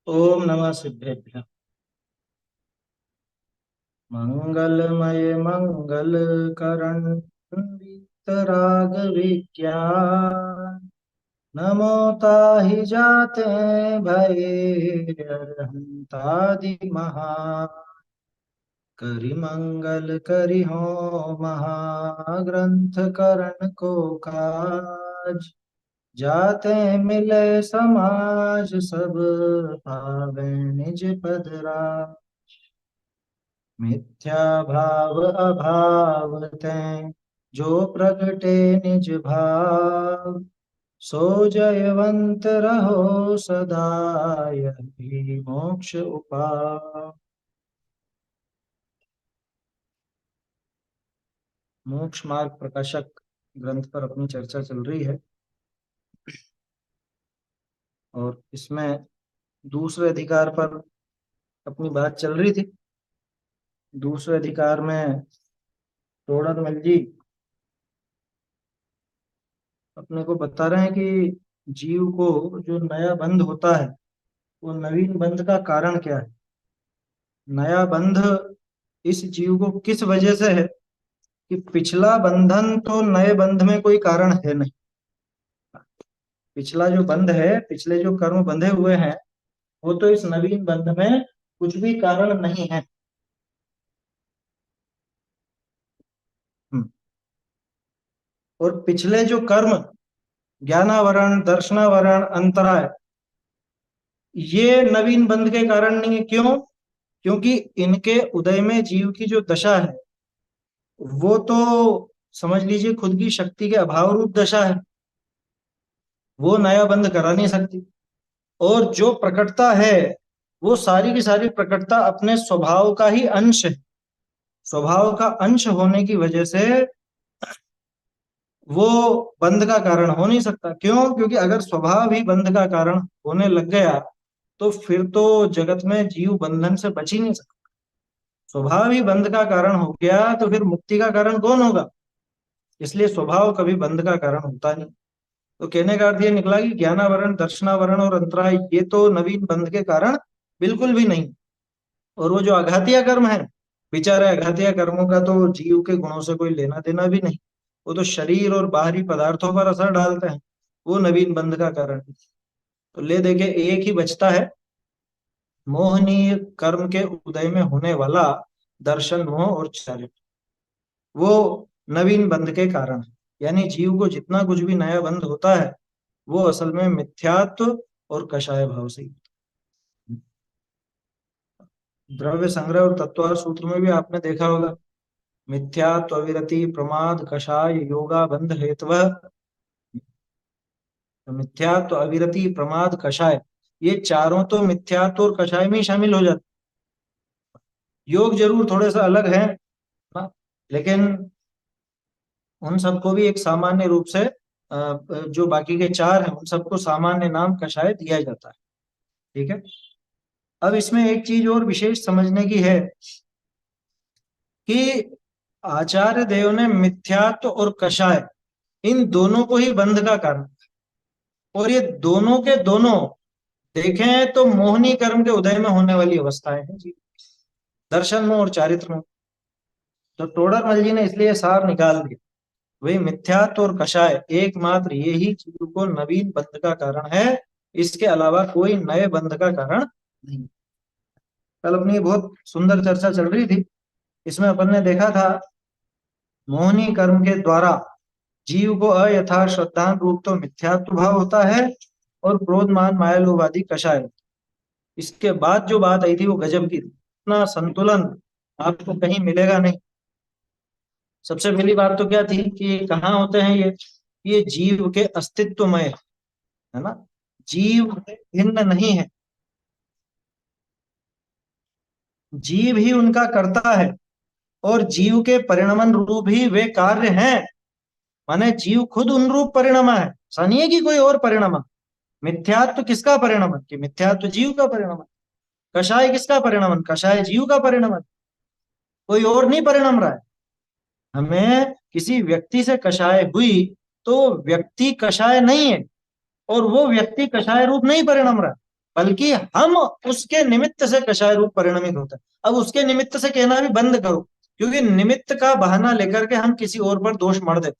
ओम नमः सिद्धेभ्य। मंगलमय मंगल करण वीतराग विज्ञान। नमो ताहि जाते भये अरहंतादि महा। करि मंगल करि हो महाग्रंथ करण को काज। जाते मिले समाज सब पावे निज पद राज। मिथ्या भाव अभाव तैं जो प्रगटे निज भाव। सो जयवंत रहो सदा यही मोक्ष उपाय। मोक्ष मार्ग प्रकाशक ग्रंथ पर अपनी चर्चा चल रही है और इसमें दूसरे अधिकार पर अपनी बात चल रही थी। दूसरे अधिकार में तोड़रमल जी अपने को बता रहे हैं कि जीव को जो नया बंध होता है वो नवीन बंध का कारण क्या है। नया बंध इस जीव को किस वजह से है कि पिछला बंधन तो नए बंध में कोई कारण है नहीं। पिछला जो बंध है, पिछले जो कर्म बंधे हुए हैं वो तो इस नवीन बंध में कुछ भी कारण नहीं है। हम्म। और पिछले जो कर्म ज्ञानावरण दर्शनावरण अंतराय ये नवीन बंध के कारण नहीं है। क्यों? क्योंकि इनके उदय में जीव की जो दशा है वो तो समझ लीजिए खुद की शक्ति के अभाव रूप दशा है। वो नया बंध करा नहीं सकती। और जो प्रकटता है वो सारी की सारी प्रकटता अपने स्वभाव का ही अंश है। स्वभाव का अंश होने की वजह से वो बंध का कारण हो नहीं सकता। क्यों? क्योंकि अगर स्वभाव ही बंध का कारण होने लग गया तो फिर तो जगत में जीव बंधन से बच ही नहीं सकता। स्वभाव ही बंध का कारण हो गया तो फिर मुक्ति का कारण कौन होगा? इसलिए स्वभाव कभी बंध का कारण होता नहीं। तो कहने का अर्थ ये निकला कि ज्ञानावरण दर्शनावरण और अंतराय ये तो नवीन बंध के कारण बिल्कुल भी नहीं। और वो जो आघातीय कर्म है, बेचारे आघातीय कर्मों का तो जीव के गुणों से कोई लेना देना भी नहीं। वो तो शरीर और बाहरी पदार्थों पर असर डालते हैं। वो नवीन बंध का कारण है। तो ले देखे एक ही बचता है, मोहनीय कर्म के उदय में होने वाला दर्शन मोह और चारित्र। वो नवीन बंध के कारण है। यानी जीव को जितना कुछ भी नया बंध होता है वो असल में मिथ्यात्व और कषाय भाव से ही होता है। द्रव्य संग्रह और तत्वार सूत्र में भी आपने देखा होगा, मिथ्यात्व अविरति प्रमाद कषाय योगा बंध हेतव। तो मिथ्यात्व अविरति प्रमाद कषाय ये चारों तो मिथ्यात्व और कषाय में ही शामिल हो जाते। योग जरूर थोड़े सा अलग है ना, लेकिन उन सबको भी एक सामान्य रूप से जो बाकी के चार हैं उन सबको सामान्य नाम कषाय दिया जाता है। ठीक है। अब इसमें एक चीज और विशेष समझने की है कि आचार्य देव ने मिथ्यात्व और कषाय इन दोनों को ही बंध का कारण, और ये दोनों के दोनों देखें तो मोहनी कर्म के उदय में होने वाली अवस्थाएं हैं जी, दर्शन में और चारित्र में। तो टोडरमल जी ने इसलिए सार निकाल दिया, वही मिथ्यात्व और कषाय एकमात्र ये ही जीव को नवीन बंध का कारण है। इसके अलावा कोई नए बंध का कारण नहीं। कल अपनी बहुत सुंदर चर्चा चल रही थी, इसमें अपन ने देखा था मोहनी कर्म के द्वारा जीव को अयथार्थ श्रद्धान रूप तो मिथ्यात्व भाव होता है और क्रोध मान माया लोभ आदि कषाय होता है। इसके बाद जो बात आई थी वो गजब की थी। इतना संतुलन आपको कहीं मिलेगा नहीं। सबसे पहली बात तो क्या थी कि कहाँ होते हैं ये जीव के अस्तित्वमय है ना, जीव भिन्न नहीं है। जीव ही उनका करता है और जीव के परिणमन रूप ही वे कार्य हैं। माने जीव खुद उन रूप परिणमा है, ऐसा नहीं है कि कोई और परिणमा। मिथ्यात्व किसका परिणमन? कि मिथ्यात्व जीव का परिणमन। कषाय किसका परिणमन? कषाय जीव का परिणमन। कोई और नहीं परिणम रहा है। हमें किसी व्यक्ति से कषाय हुई तो व्यक्ति कषाय नहीं है और वो व्यक्ति कषाय रूप नहीं परिणम रहा है। बल्कि हम उसके निमित्त से कषाय रूप परिणमित होता है। अब उसके निमित्त से कहना भी बंद करो, क्योंकि निमित्त का बहाना लेकर के हम किसी और पर दोष मढ़ देते।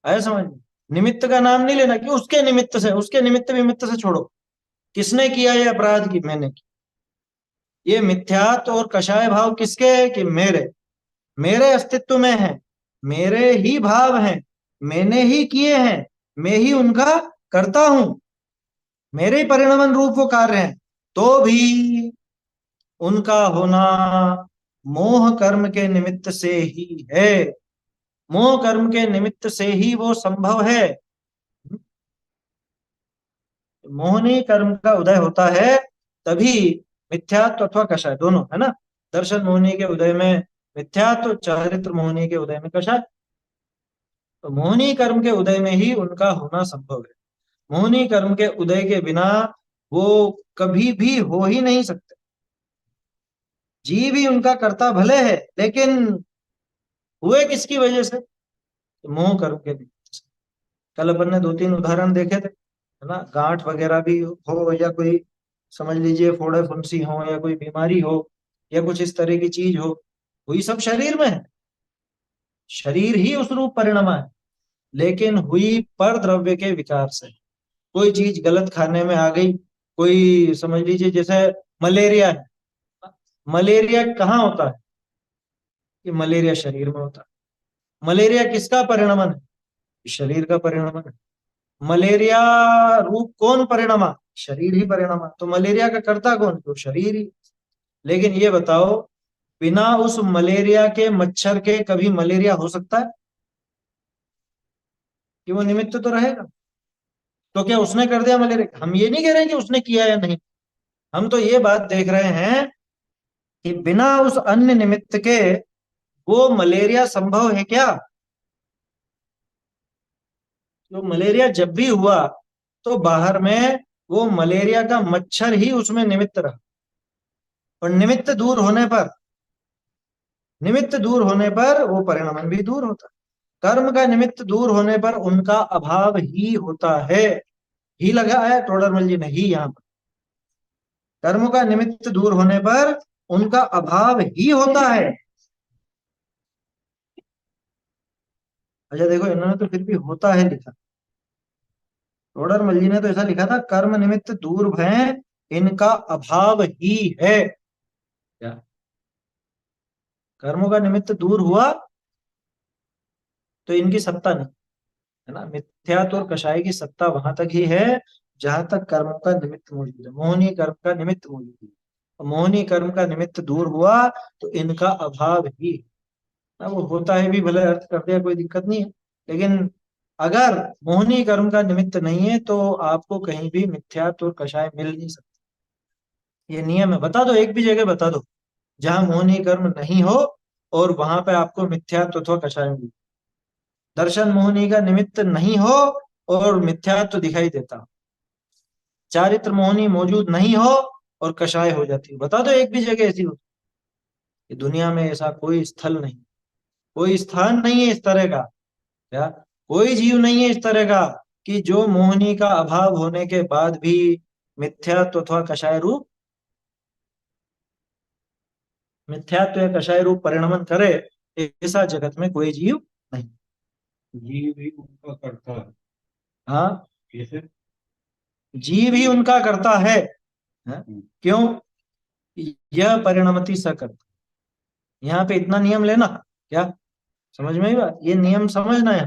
आया समझ में? निमित्त का नाम नहीं लेना कि उसके निमित्त से, उसके निमित्त विमित्त से छोड़ो। किसने किया ये अपराध? की मैंने किया। ये मिथ्यात्व और कषाय भाव किसके है? कि मेरे, मेरे अस्तित्व में है, मेरे ही भाव हैं, मैंने ही किए हैं, मैं ही उनका करता हूं, मेरे ही परिणमन रूप वो कार्य हैं। तो भी उनका होना मोह कर्म के निमित्त से ही है। मोह कर्म के निमित्त से ही वो संभव है। मोहनी कर्म का उदय होता है तभी मिथ्यात्व अथवा कषाय दोनों, है ना। दर्शन मोहनी के उदय में मिथ्यात्व, चारित्र मोहनी के उदय में कषाय। तो मोहनी कर्म के उदय में ही उनका होना संभव है। मोहनी कर्म के उदय के बिना वो कभी भी हो ही नहीं सकते। जीव ही उनका कर्ता भले है, लेकिन हुए किसकी वजह से? मोह कर्म के निमित्त से। कल अपन ने 2-3 उदाहरण देखे थे, है ना। गांठ वगैरह भी हो, या कोई समझ लीजिए फोड़े फुंसी हो, या कोई बीमारी हो, या कुछ इस तरह की चीज हो, वही सब शरीर में है। शरीर ही उस रूप परिणमा है, लेकिन हुई पर द्रव्य के विकार से। कोई चीज गलत खाने में आ गई, कोई समझ लीजिए जैसे मलेरिया है। मलेरिया कहाँ होता है? कि मलेरिया शरीर में होता है। मलेरिया किसका परिणमन है? शरीर का परिणमन है। मलेरिया रूप कौन परिणमा? शरीर ही परिणमा। तो मलेरिया का कर्ता कौन? तो शरीर ही। लेकिन ये बताओ, बिना उस मलेरिया के मच्छर के कभी मलेरिया हो सकता है? कि वो निमित्त तो रहेगा। तो क्या उसने कर दिया मलेरिया? हम ये नहीं कह रहे हैं कि उसने किया या नहीं, हम तो ये बात देख रहे हैं कि बिना उस अन्य निमित्त के वो मलेरिया संभव है क्या? तो मलेरिया जब भी हुआ तो बाहर में वो मलेरिया का मच्छर ही उसमें निमित्त रहा। और निमित्त दूर होने पर वो परिणाम भी दूर होता है। कर्म का निमित्त दूर होने पर उनका अभाव ही होता है। ही लगा है टोडरमल जी ने ही यहाँ पर। कर्म का निमित्त दूर होने पर उनका अभाव ही होता है। अच्छा देखो, इन्होंने तो फिर भी होता है लिखा। टोडरमल जी ने तो ऐसा लिखा था, कर्म निमित्त दूर भय इनका अभाव ही है। क्या कर्मों का निमित्त दूर हुआ तो इनकी सत्ता नहीं, है ना। मिथ्यात्व और कषाय की सत्ता वहां तक ही है जहां तक कर्मों का निमित्त मौजूद है। मोहनी कर्म का निमित्त मौजूद है, और मोहनी कर्म का निमित्त दूर हुआ तो इनका अभाव ही है ना। वो होता है भी भले अर्थ कर दिया, कोई दिक्कत नहीं है, लेकिन अगर मोहनी कर्म का निमित्त नहीं है तो आपको कहीं भी मिथ्यात्व और कषाय मिल नहीं सकता। ये नियम है। बता दो, एक भी जगह बता दो जहां मोहनी कर्म नहीं हो और वहां पे आपको मिथ्यात्व अथवा कषाय मिले। दर्शन मोहनी का निमित्त नहीं हो और मिथ्यात्व दिखाई देता हो। चारित्र मोहनी मौजूद नहीं हो और कषाय हो जाती है। बता दो एक भी जगह ऐसी हो। ये दुनिया में ऐसा कोई स्थल नहीं, कोई स्थान नहीं है इस तरह का। क्या कोई जीव नहीं है इस तरह का कि जो मोहनी का अभाव होने के बाद भी मिथ्यात्व अथवा कषाय रूप, मिथ्यात्व या कषाय रूप परिणमन करे, ऐसा जगत में कोई जीव नहीं। जीव भी उनका करता है। हाँ, कैसे? जीव ही उनका करता है। हाँ? क्यों? यह परिणमति सकर्ता। यहाँ पे इतना नियम लेना, क्या समझ में आई बात? ये नियम समझना है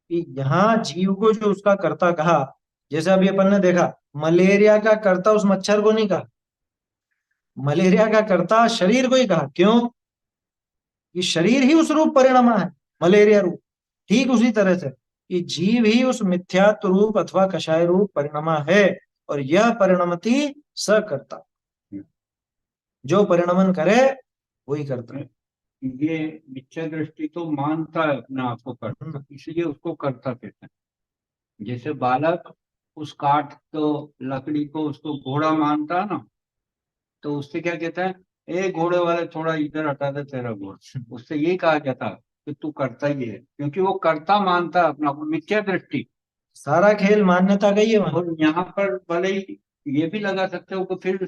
कि यहाँ जीव को जो उसका कर्ता कहा, जैसे अभी अपन ने देखा, मलेरिया का कर्ता उस मच्छर को नहीं कहा, मलेरिया का कर्ता शरीर को ही कहा। क्यों? कि शरीर ही उस रूप परिणमा है, मलेरिया रूप। ठीक उसी तरह से कि जीव ही उस मिथ्यात्व रूप अथवा कषाय रूप परिणमा है, और यह परिणमति सकर्ता। जो परिणमन करे वही करता है। ये मिथ्या दृष्टि तो मानता है अपने आप को करता, इसलिए उसको करता कहते हैं। जैसे बालक उस काठ को, लकड़ी को उसको घोड़ा मानता है ना, तो उससे क्या कहता है, ए घोड़े वाले थोड़ा इधर हटा दे तेरा घोड़ा। उससे यही कहा जाता है कि तू करता ही है, क्योंकि वो कर्ता मानता है अपना को, मिथ्या दृष्टि। सारा खेल मान्यता का ही है वहां। और यहाँ पर भले ही ये भी लगा सकते हो कि फिर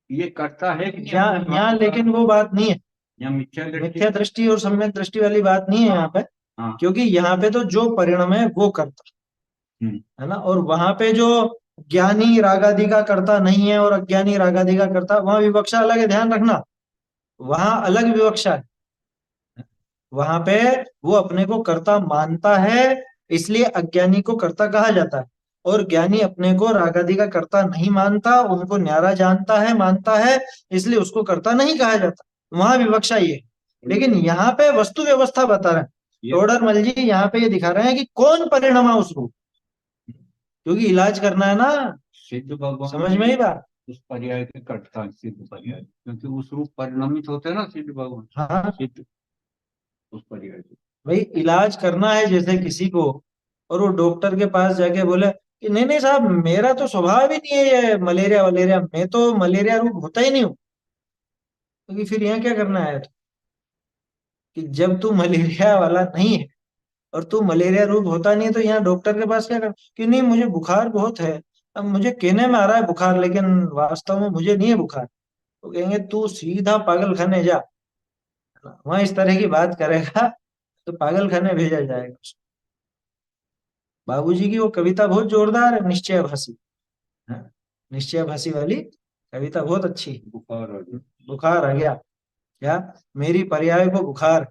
ये करता है कि नहीं यहाँ अपने यहाँ भक्त का, लेकिन वो बात नहीं है, या मिथ्या दृष्टि। मिथ्या दृष्टि और सम्यक दृष्टि वाली बात नहीं है यहाँ पे। हाँ। क्योंकि यहाँ पे तो जो परिणम है वो करता हम्म। है ना, और वहां पे जो ज्ञानी रागादि का करता नहीं है और अज्ञानी रागादि का करता, वहां विवक्षा अलग है, ध्यान रखना। वहां अलग विवक्षा है। वहां पे वो अपने को कर्ता मानता है, इसलिए अज्ञानी को कर्ता कहा जाता है। और ज्ञानी अपने को रागादि का कर्ता नहीं मानता, उनको न्यारा जानता है, मानता है, इसलिए उसको कर्ता नहीं कहा जाता। वहां विवक्षा ये है। लेकिन यहाँ पे वस्तु व्यवस्था बता रहे हैं टोडरमल जी, यहाँ पे ये दिखा रहे हैं कि कौन परिणमा उस रूप, क्योंकि इलाज करना है ना। सिद्ध भगवान समझ में ही बात। उस पर्याय के कर्ता है, सिद्ध पर्याय, क्योंकि उस रूप परिणमित होते हैं ना सिद्ध भगवान, हाँ सिद्ध उस पर्याय के। भाई, इलाज करना है जैसे किसी को, और वो डॉक्टर के पास जाके बोले कि नहीं नहीं साहब, मेरा तो स्वभाव ही नहीं है ये मलेरिया वलेरिया, मैं तो मलेरिया रूप होता ही नहीं हूँ। क्योंकि फिर यहाँ क्या करना है कि जब तू मलेरिया वाला नहीं है और तू मलेरिया रूप होता नहीं है, तो यहाँ डॉक्टर के पास क्या कर कि नहीं मुझे बुखार बहुत है, अब मुझे कहने में आ रहा है बुखार, लेकिन वास्तव में मुझे नहीं है बुखार। तो कहेंगे तू सीधा पागल खाने जा, वहां इस तरह की बात करेगा तो पागल खाने भेजा जाएगा। बाबूजी की वो कविता बहुत जोरदार है, निश्चय भाषी। हाँ, निश्चय भाषी वाली कविता बहुत अच्छी है। बुखार आ गया। बुखार आ गया, क्या मेरी पर्याय को बुखार।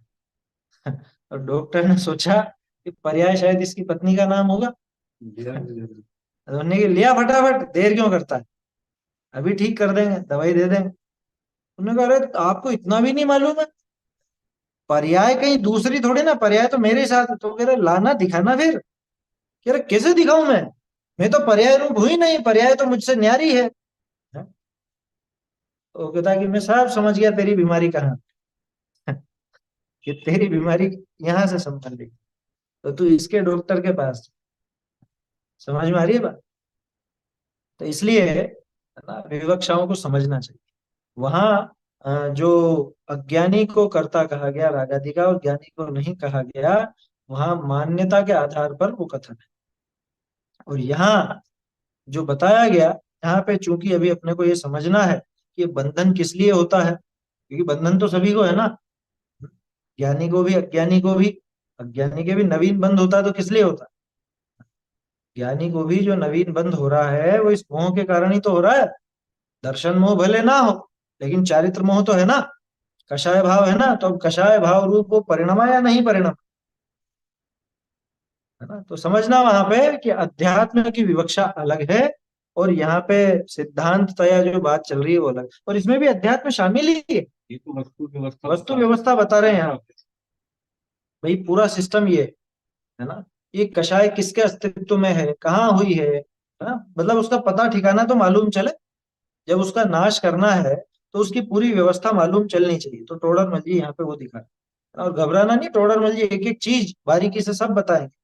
और डॉक्टर ने सोचा कि पर्याय शायद इसकी पत्नी का नाम होगा। तो उन्होंने कहा, लिया फटाफट, देर क्यों करता है, अभी ठीक कर देंगे, दवाई दे देंगे। उन्होंने कहा अरे आपको इतना भी नहीं मालूम है, पर्याय कहीं दूसरी थोड़ी ना, पर्याय तो मेरे साथ है। तो कह रहे लाना दिखाना फिर। कह रहे कैसे दिखाऊं मैं तो पर्याय रूप हुई नहीं, पर्याय तो मुझसे न्यारी है। वो कहता कि मैं सब समझ गया तेरी बीमारी कहाँ, कि तेरी बीमारी यहाँ से संबंधित, तो तू इसके डॉक्टर के पास जा। समझ में आ रही है बात। तो इसलिए है ना, विवक्षाओं को समझना चाहिए। वहां जो अज्ञानी को कर्ता कहा गया रागादि का और ज्ञानी को नहीं कहा गया, वहां मान्यता के आधार पर वो कथन है। और यहाँ जो बताया गया, यहाँ पे चूंकि अभी अपने को ये समझना है कि ये बंधन किस लिए होता है, क्योंकि बंधन तो सभी को है ना, ज्ञानी को भी अज्ञानी को भी। अज्ञानी के भी नवीन बंध होता है तो किस लिए होता है, ज्ञानी को भी जो नवीन बंध हो रहा है वो इस मोह के कारण ही तो हो रहा है। दर्शन मोह भले ना हो, लेकिन चारित्र मोह तो है ना, कषाय भाव है ना, तो अब कषाय भाव रूप वो परिणमा या नहीं परिणम, है ना। तो समझना वहां पे कि अध्यात्म की विवक्षा अलग है, और यहाँ पे सिद्धांत तया जो बात चल रही है वो अलग, और इसमें भी अध्यात्म शामिल ही है। ये तो वस्तु व्यवस्था वस्तु व्यवस्था बता रहे हैं यहाँ, भाई पूरा सिस्टम ये है ना। ये कषाय किसके अस्तित्व में है, कहाँ हुई है ना, मतलब उसका पता ठिकाना तो मालूम चले। जब उसका नाश करना है तो उसकी पूरी व्यवस्था मालूम चलनी चाहिए। तो टोडरमल जी यहाँ पे वो दिखा रहे हैं। और घबराना नहीं, टोडरमल जी एक एक चीज बारीकी से सब बताएंगे।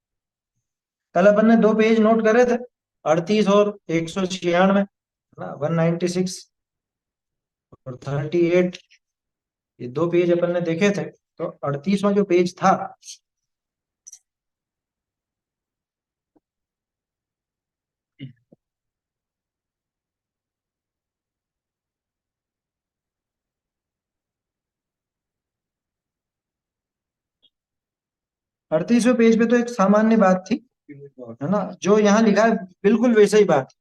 कल अपन ने दो पेज नोट करे थे, 38 और 196 ना, 196 और 38, ये दो पेज अपन ने देखे थे। तो 38वां जो पेज था, 38वें पेज पे तो एक सामान्य बात थी, है ना, जो यहाँ लिखा है बिल्कुल वैसे ही बात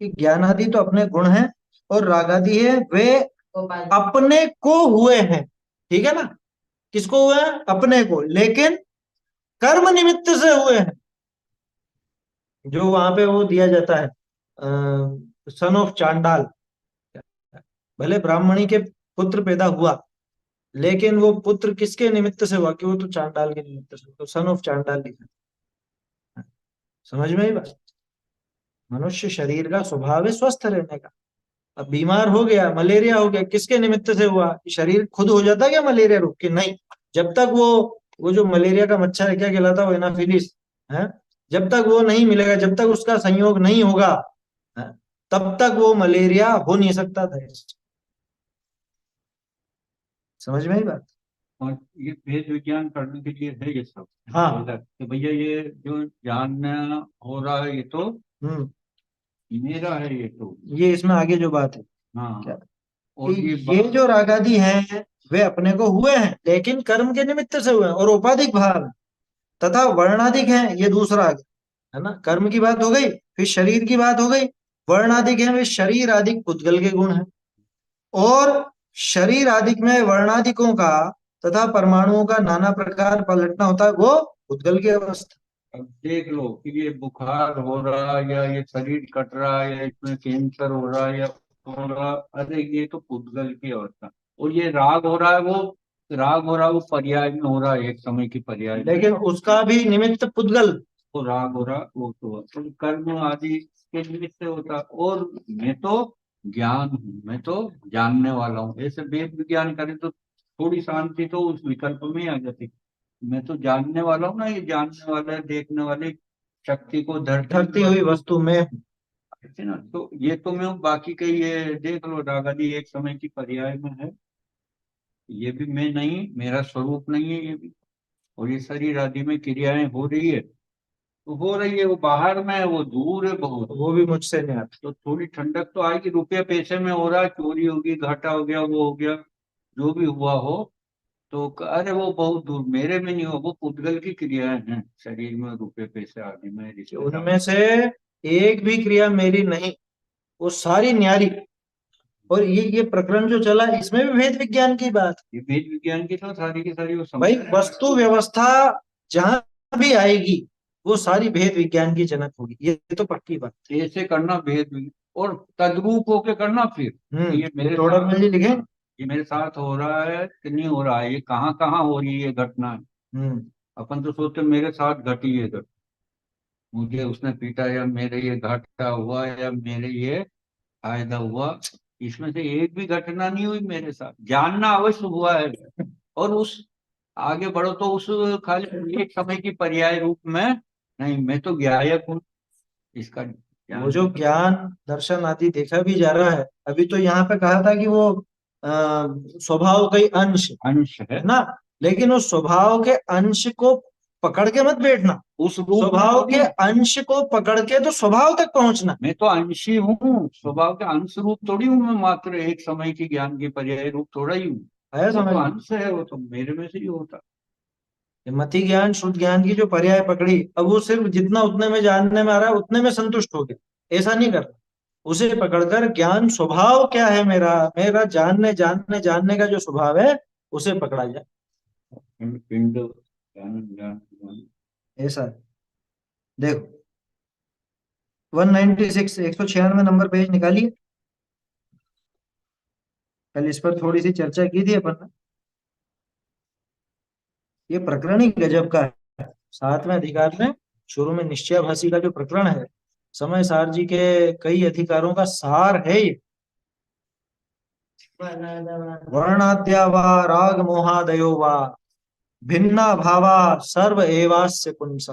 कि ज्ञानादि तो अपने गुण हैं और रागादि है वे अपने को हुए हैं। ठीक है ना, किसको हुए हैं, अपने को, लेकिन कर्म निमित्त से हुए हैं। जो वहां पे वो दिया जाता है, सन ऑफ चांडाल, भले ब्राह्मणी के पुत्र पैदा हुआ, लेकिन वो पुत्र किसके निमित्त से हुआ, कि वो तो चांडाल के निमित्त से, तो सन ऑफ चांडाल लिखा है। समझ में ही बात। मनुष्य शरीर का स्वभाव है स्वस्थ रहने का। अब बीमार हो गया, मलेरिया हो गया, किसके निमित्त से हुआ, शरीर खुद हो जाता है क्या मलेरिया रोग के, नहीं। जब तक वो जो मलेरिया का मच्छर है, क्या कहलाता है वो, एनाफिलिस है, जब तक वो नहीं मिलेगा, जब तक उसका संयोग नहीं होगा, है, तब तक वो मलेरिया हो नहीं सकता था। समझ में ही बात। और ये भेद विज्ञान करने के लिए है ये सब। हाँ। कि भैया ये जो जानना हो रहा है ये तो हम्म। मेरा है, ये तो। ये इसमें आगे जो बात है क्या, हाँ। कि और ये ये बात। जो रागादि हैं वे अपने को हुए हैं लेकिन कर्म के निमित्त से हुए हैं और उपाधिक भाव है। तथा वर्णाधिक हैं, ये दूसरा आ गया है ना। कर्म की बात हो गई, फिर शरीर की बात हो गई। वर्णाधिक है वे शरीर आदि पुद्गल के गुण हैं। और शरीर आदि में वर्णाधिकों का तथा परमाणुओं का नाना प्रकार पलटना होता है, वो पुद्गल की अवस्था। अब देख लो कि ये बुखार हो रहा है या ये शरीर कट रहा है या इसमें कैंसर हो रहा है या हो रहा, अरे ये तो पुद्गल की अवस्था। और ये राग हो रहा है, वो राग हो रहा है वो पर्याय में हो रहा है, एक समय की पर्याय में। लेकिन उसका भी निमित्त पुद्गल। वो राग हो रहा वो तो कर्म आदि के निमित्त से होता। और मैं तो ज्ञान हूँ, मैं तो जानने वाला हूँ, ऐसे वेद विज्ञान करें तो थोड़ी शांति तो उस विकल्प में ही आ जाती। मैं तो जानने वाला हूँ ना, ये जानने वाला देखने वाली शक्ति को धरती हुई वस्तु में हूँ। है ना। तो ये तो मैं हूँ, बाकी के ये देख लो रागादि एक समय की पर्याय में है। ये भी मैं नहीं, मेरा स्वरूप नहीं है ये भी। और ये शरीर आदि में क्रियाएं हो रही है तो हो रही है, वो बाहर में है, वो दूर है बहुत। वो भी मुझसे नहीं आता। तो थोड़ी ठंडक तो आएगी, रुपये पैसे में हो रहा है, चोरी होगी, घाटा हो गया, वो हो गया, जो भी हुआ हो। तो अरे वो बहुत दूर, मेरे में नहीं हो, वो पुद्गल की क्रियाएं हैं शरीर में, रुपये पैसे आदि में, कि रिश्तेदार। उनमें से एक भी क्रिया मेरी नहीं, वो सारी न्यारी। और ये प्रकरण जो चला इसमें भी भेद विज्ञान की बात। ये वेद विज्ञान की तो सारी की सारी वो भाई समझ। वस्तु व्यवस्था जहां भी आएगी वो सारी भेद विज्ञान की जनक होगी, ये तो पक्की बात। ऐसे करना और तद्रूप होके करना फिर कि ये मेरे साथ, तोड़रमल जी लिखे। ये मेरे साथ हो रहा है कि नहीं हो रहा है, ये कहाँ कहाँ हो रही है घटना। हम्म। अपन तो सोचते मेरे साथ घटी है घटना, मुझे उसने पीटा या मेरे ये घाटा हुआ या मेरे ये फायदा हुआ, इसमें से एक भी घटना नहीं हुई मेरे साथ। जानना अवश्य हुआ है। और उस आगे बढ़ो तो उस खाली एक समय की पर्याय रूप में नहीं, मैं तो ज्ञायक हूँ इसका वो ज्ञान। जो ज्ञान दर्शन आदि देखा भी जा रहा है, अभी तो यहाँ पे कहा था कि वो स्वभाव का ही अंश अंश है। है ना। लेकिन उस स्वभाव के अंश को पकड़ के मत बैठना, उस रूप में स्वभाव थोड़ी के अंश को पकड़ के तो स्वभाव तक पहुंचना। मैं तो अंशी हूँ, स्वभाव के अंश रूप थोड़ी हूँ मैं, मात्र एक समय की ज्ञान की पर्याय रूप थोड़ा ही हूँ। है वो समझ तो में। अंश है, वो तो मेरे में से ही होता। ये मति ज्ञान शुद्ध ज्ञान की जो पर्याय पकड़ी, अब वो सिर्फ जितना उतने में जानने में आ रहा है उतने में संतुष्ट हो गया, ऐसा नहीं करना। उसे पकड़कर ज्ञान स्वभाव क्या है मेरा, मेरा जानने जानने जानने का जो स्वभाव है उसे पकड़ा जाए, पिंड पिंड ज्ञान ज्ञान ज्ञान। ऐसा है। देखो 196 196 नंबर पेज निकालिए। कल इस पर थोड़ी सी चर्चा की थी अपन ने। ये प्रकरण ही गजब का है। सातवें अधिकार में शुरू में निश्चयाभासी का जो प्रकरण है, समय सार जी के कई अधिकारों का सार है ये। वर्णाद्या वा राग मोहादयो वा भिन्ना भावा सर्व एवास्य पुंस।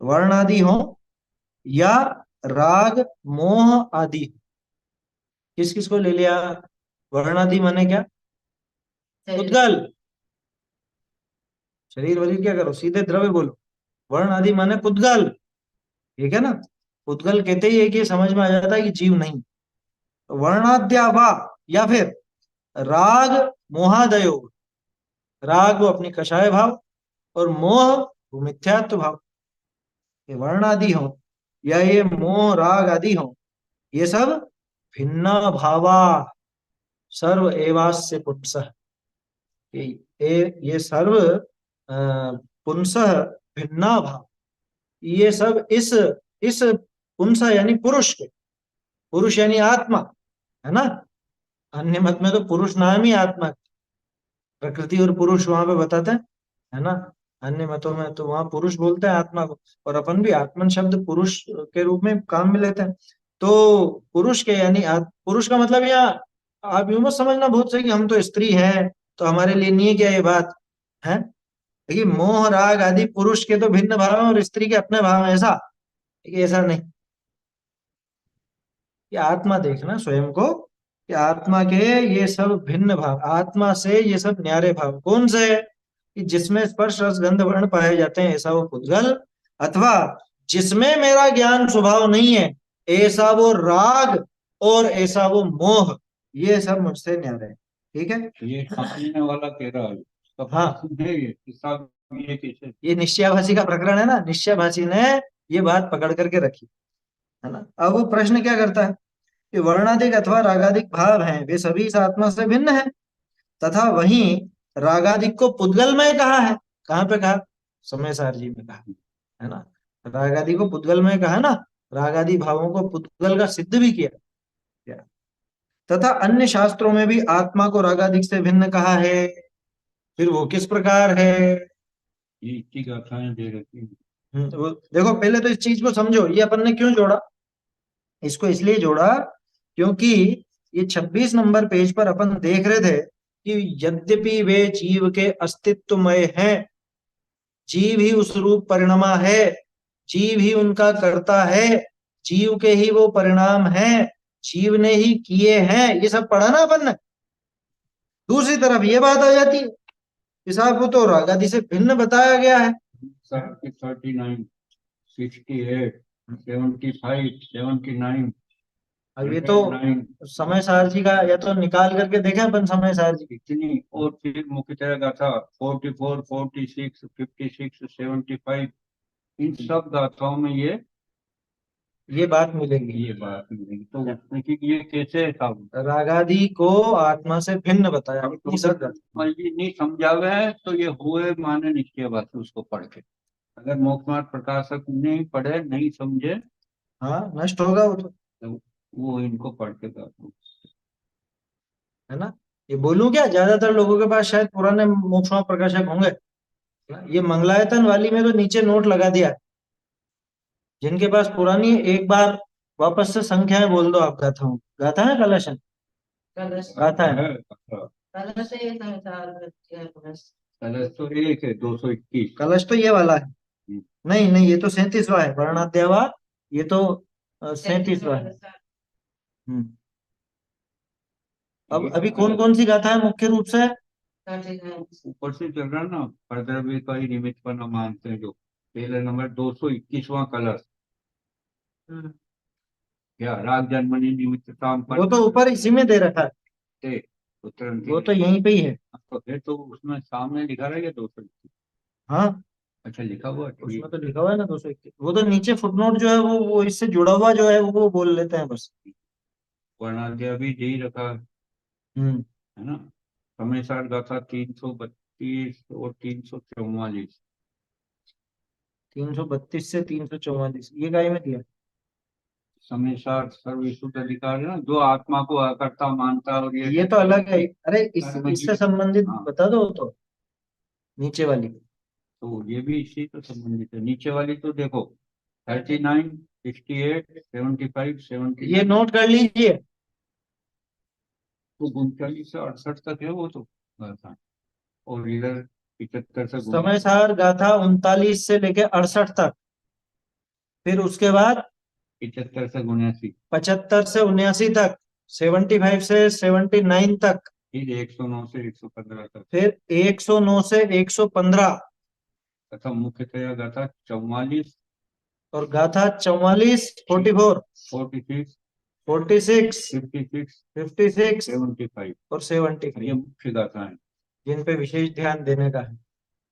वर्ण आदि हो या राग मोह आदि, किस किस को ले लिया। वर्ण आदि माने क्या, उद्गल। शरीर वरीर क्या करो, सीधे द्रव्य बोलो। वर्ण आदि माने पुद्गल, ठीक है ना। पुद्गल कहते ही है कि समझ में आ जाता है कि जीव नहीं। वर्णाद्या वा या फिर राग मोहादयो, राग वो अपनी कषाय भाव और मोह वो मिथ्यात्व भाव। ये वर्ण आदि हो या ये मोह राग आदि हो, ये सब भिन्ना भावा सर्व एवास्य पुंसः। ये सर्व पुंसः भिन्ना भाव, ये सब इस पुंसः यानी पुरुष के, पुरुष यानी आत्मा है ना। अन्य मत में तो पुरुष नाम ही आत्मा, प्रकृति और पुरुष वहां पे बताते हैं है ना। अन्य मतों में तो वहां पुरुष बोलते हैं आत्मा को, और अपन भी आत्मन शब्द पुरुष के रूप में काम में लेते हैं। तो पुरुष के यानी पुरुष का मतलब यहाँ आप यूं मत समझना बहुत सही कि हम तो स्त्री हैं तो हमारे लिए नहीं है क्या ये बात है। देखिए मोह राग आदि पुरुष के तो भिन्न भाव हैं और स्त्री के अपने भाव हैं, ऐसा देखिए, ऐसा नहीं। ये आत्मा देखना स्वयं को कि आत्मा के ये सब भिन्न भाव, आत्मा से ये सब न्यारे भाव कौन से है? कि जिसमें स्पर्श रस गंध वर्ण पाए जाते हैं ऐसा वो पुद्गल, अथवा जिसमें मेरा ज्ञान स्वभाव नहीं है ऐसा वो राग और ऐसा वो मोह, ये सब मुझसे न्यारे है। ठीक है। ये सामने वाला कह रहा है, उसका हाँ, प्रश्न है ये कि साहब ये कैसे। ये निश्चयाभासी का प्रकरण है ना, निश्चयाभासी ने ये बात पकड़ करके रखी है ना। अब वो प्रश्न क्या करता है कि वर्णाधिक अथवा रागाधिक भाव हैं वे सभी इस आत्मा से भिन्न है, तथा वहीं रागादिक को पुद्गलमय कहा है। कहाँ पे कहा? समय सार जी में कहा है ना। रागादि को पुद्गलमय कहा ना, रागादि भावों को पुद्गल का सिद्ध भी किया। तथा अन्य शास्त्रों में भी आत्मा को रागादिक से भिन्न कहा है। फिर वो किस प्रकार है? ये इतनी गाथाएं दे रखी हैं। वो देखो, पहले तो इस चीज को समझो, ये अपन ने क्यों जोड़ा। इसको इसलिए जोड़ा क्योंकि ये 26 नंबर पेज पर अपन देख रहे थे कि यद्यपि वे जीव के अस्तित्वमय हैं, जीव ही उस रूप परिणमा है, जीव ही उनका कर्ता है, जीव के ही वो परिणाम है, जीव ने ही किए हैं, ये सब पढ़ा ना अपन ने। दूसरी तरफ ये बात आ जाती है कि साहब वो तो राग आदि से भिन्न बताया गया है। 39, 68, 75, 79, अब ये तो 109, समय सार जी का, या तो निकाल करके देखें अपन समय सार जी की। इतनी। और फिर मुख्यतः गाथा 44, 46, 56, 75, इन सब गाथाओं में ये बात मिलेगी, ये बात मिलेगी। तो उसमें कि ये कैसे है साहब। रागादि को आत्मा से भिन्न बताया। अब ये सब ये नहीं समझावे है तो ये हुए माने निश्चय बात उसको पढ़ के। अगर मोक्षमार्ग प्रकाशक नहीं पढ़े नहीं समझे हाँ, नष्ट होगा वो तो वो इनको पढ़ के है ना। ये बोलूं क्या, ज्यादातर लोगों के पास शायद पुराने मोक्षमा प्रकाशक होंगे ना? ये मंगलायतन वाली में तो नीचे नोट लगा दिया है। जिनके पास पुरानी है, एक बार वापस से संख्याएं बोल दो आप। गाथा हूँ, गाथा है कलश है? गाथा है। कलश तो एक है 221। कलश तो ये वाला है। नहीं नहीं, ये तो 37वां है वर्णाध्यावा। ये तो 37वां है। हम्म। अब अभी कौन कौन सी गाथा है मुख्य रूप से? ऊपर से चल रहा ना, परद्रव्य का ही निमित्त बना मानते हैं जो पहले नंबर 221वां कलश। या राग जन्मनि निमित्तताम वो तो ऊपर इसी में दे रखा है, थे उत्तरम वो तो यहीं पे ही है। तो फिर तो उसमें सामने लिखा रहेगा 221। हाँ, अच्छा लिखा हुआ है, ठीक। उसमें तो लिखा हुआ है ना 221। वो तो नीचे फुटनोट जो है वो इससे जुड़ा हुआ जो है वो बोल लेते हैं बस। वर्णाध्याय भी दे ही रखा हम्म। है ना। समय साठ गाथा 332 और 344। 332 से 344 ये गाय में दिया। समय साठ सर्व विशुद्ध अधिकार है ना, जो आत्मा को अकर्ता मानता है और ये तो अलग है। अरे इससे संबंधित हाँ बता दो तो, नीचे वाली। तो ये भी इसी से संबंधित है। नीचे वाली तो देखो 39, 68, 75, ये 70। नोट कर लीजिए। तो 39 से 68 तक है वो तो गाथा। और इधर 75 से समय सार गाथा 39 से लेके 68 तक, फिर उसके बाद 75 से 79, 75 से 79 तक, 75 से 79 तक, फिर 109 से 115 तक। फिर 109 से 115, तथा मुख्यतया गाथा 44, और गाथा 44, 44, 46, 46, 56, 56 75 और 75, ये मुख्य गाथा है। जिन पे विशेष ध्यान देने का है।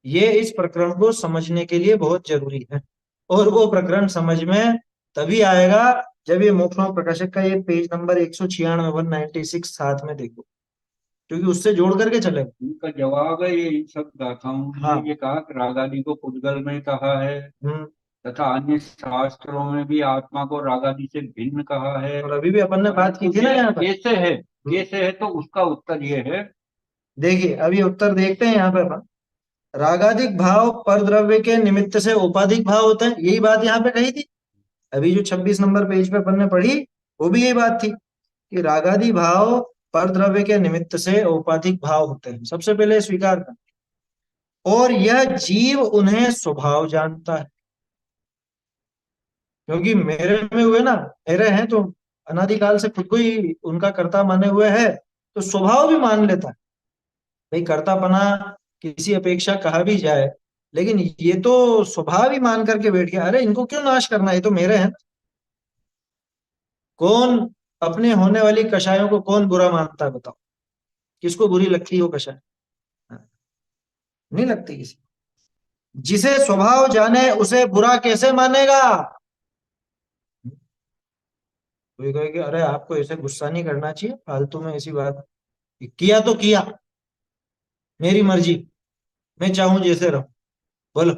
ये इस प्रकरण को समझने के लिए बहुत जरूरी है। और वो प्रकरण समझ में तभी आएगा जब ये मोक्षमा प्रकाशक का ये पेज नंबर 196, 196 साथ में देखो, क्योंकि उससे जोड़ करके चलेगा। इनका जवाब है ये इन सब गाथाओं में। हाँ। ये कहा कि रागादि को पुद्गल में कहा है हम्म। तथा अन्य शास्त्रों में भी आत्मा को रागादि से भिन्न कहा है। और अभी भी अपन ने बात की थी ना यहाँ पर। कैसे है तो उसका उत्तर ये है। देखिए, अभी उत्तर देखते हैं यहाँ पे अपन। रागादिक भाव पर द्रव्य के निमित्त से औपाधिक भाव होते हैं, यही बात यहाँ पे कही थी। अभी जो 26 नंबर पेज पे अपन ने पढ़ी, वो भी यही बात थी कि रागादि भाव पर द्रव्य के निमित्त से औपाधिक भाव होते हैं, सबसे पहले स्वीकार कर। और यह जीव उन्हें स्वभाव जानता है, क्योंकि मेरे में हुए ना, मेरे हैं तो अनादिकाल से खुद को ही उनका कर्ता माने हुए है, तो स्वभाव भी मान लेता है। भाई कर्तापना किसी अपेक्षा कहा भी जाए, लेकिन ये तो स्वभाव ही मान करके बैठ गया, अरे इनको क्यों नाश करना, ये तो मेरे हैं। कौन अपने होने वाली कषायों को कौन बुरा मानता है बताओ? किसको बुरी लगती है वो कषाय? हाँ, नहीं लगती किसी। जिसे स्वभाव जाने उसे बुरा कैसे मानेगा? कोई कहे कि अरे आपको ऐसे गुस्सा नहीं करना चाहिए, फालतू में ऐसी बात। किया तो किया, मेरी मर्जी, मैं चाहूं जैसे रहूं। बोलो,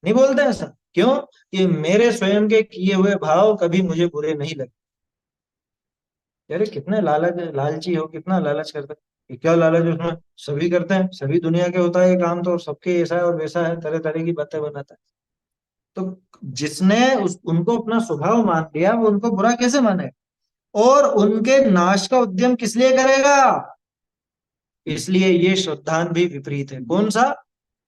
नहीं बोलते ऐसा? क्यों? कि मेरे स्वयं के किए हुए भाव कभी मुझे बुरे नहीं लगते। अरे कितने लालची हो, कितना लालच करते हैं। ये क्या लालच है उसमें? सभी करते हैं, सभी दुनिया के होता है ये काम तो, सबके ऐसा है और वैसा है, तरह तरह की बातें बनाता है। तो जिसने उनको अपना स्वभाव मान लिया, वो उनको बुरा कैसे माने? और उनके नाश का उद्यम किस लिए करेगा? इसलिए ये श्रद्धान भी विपरीत है। कौन सा?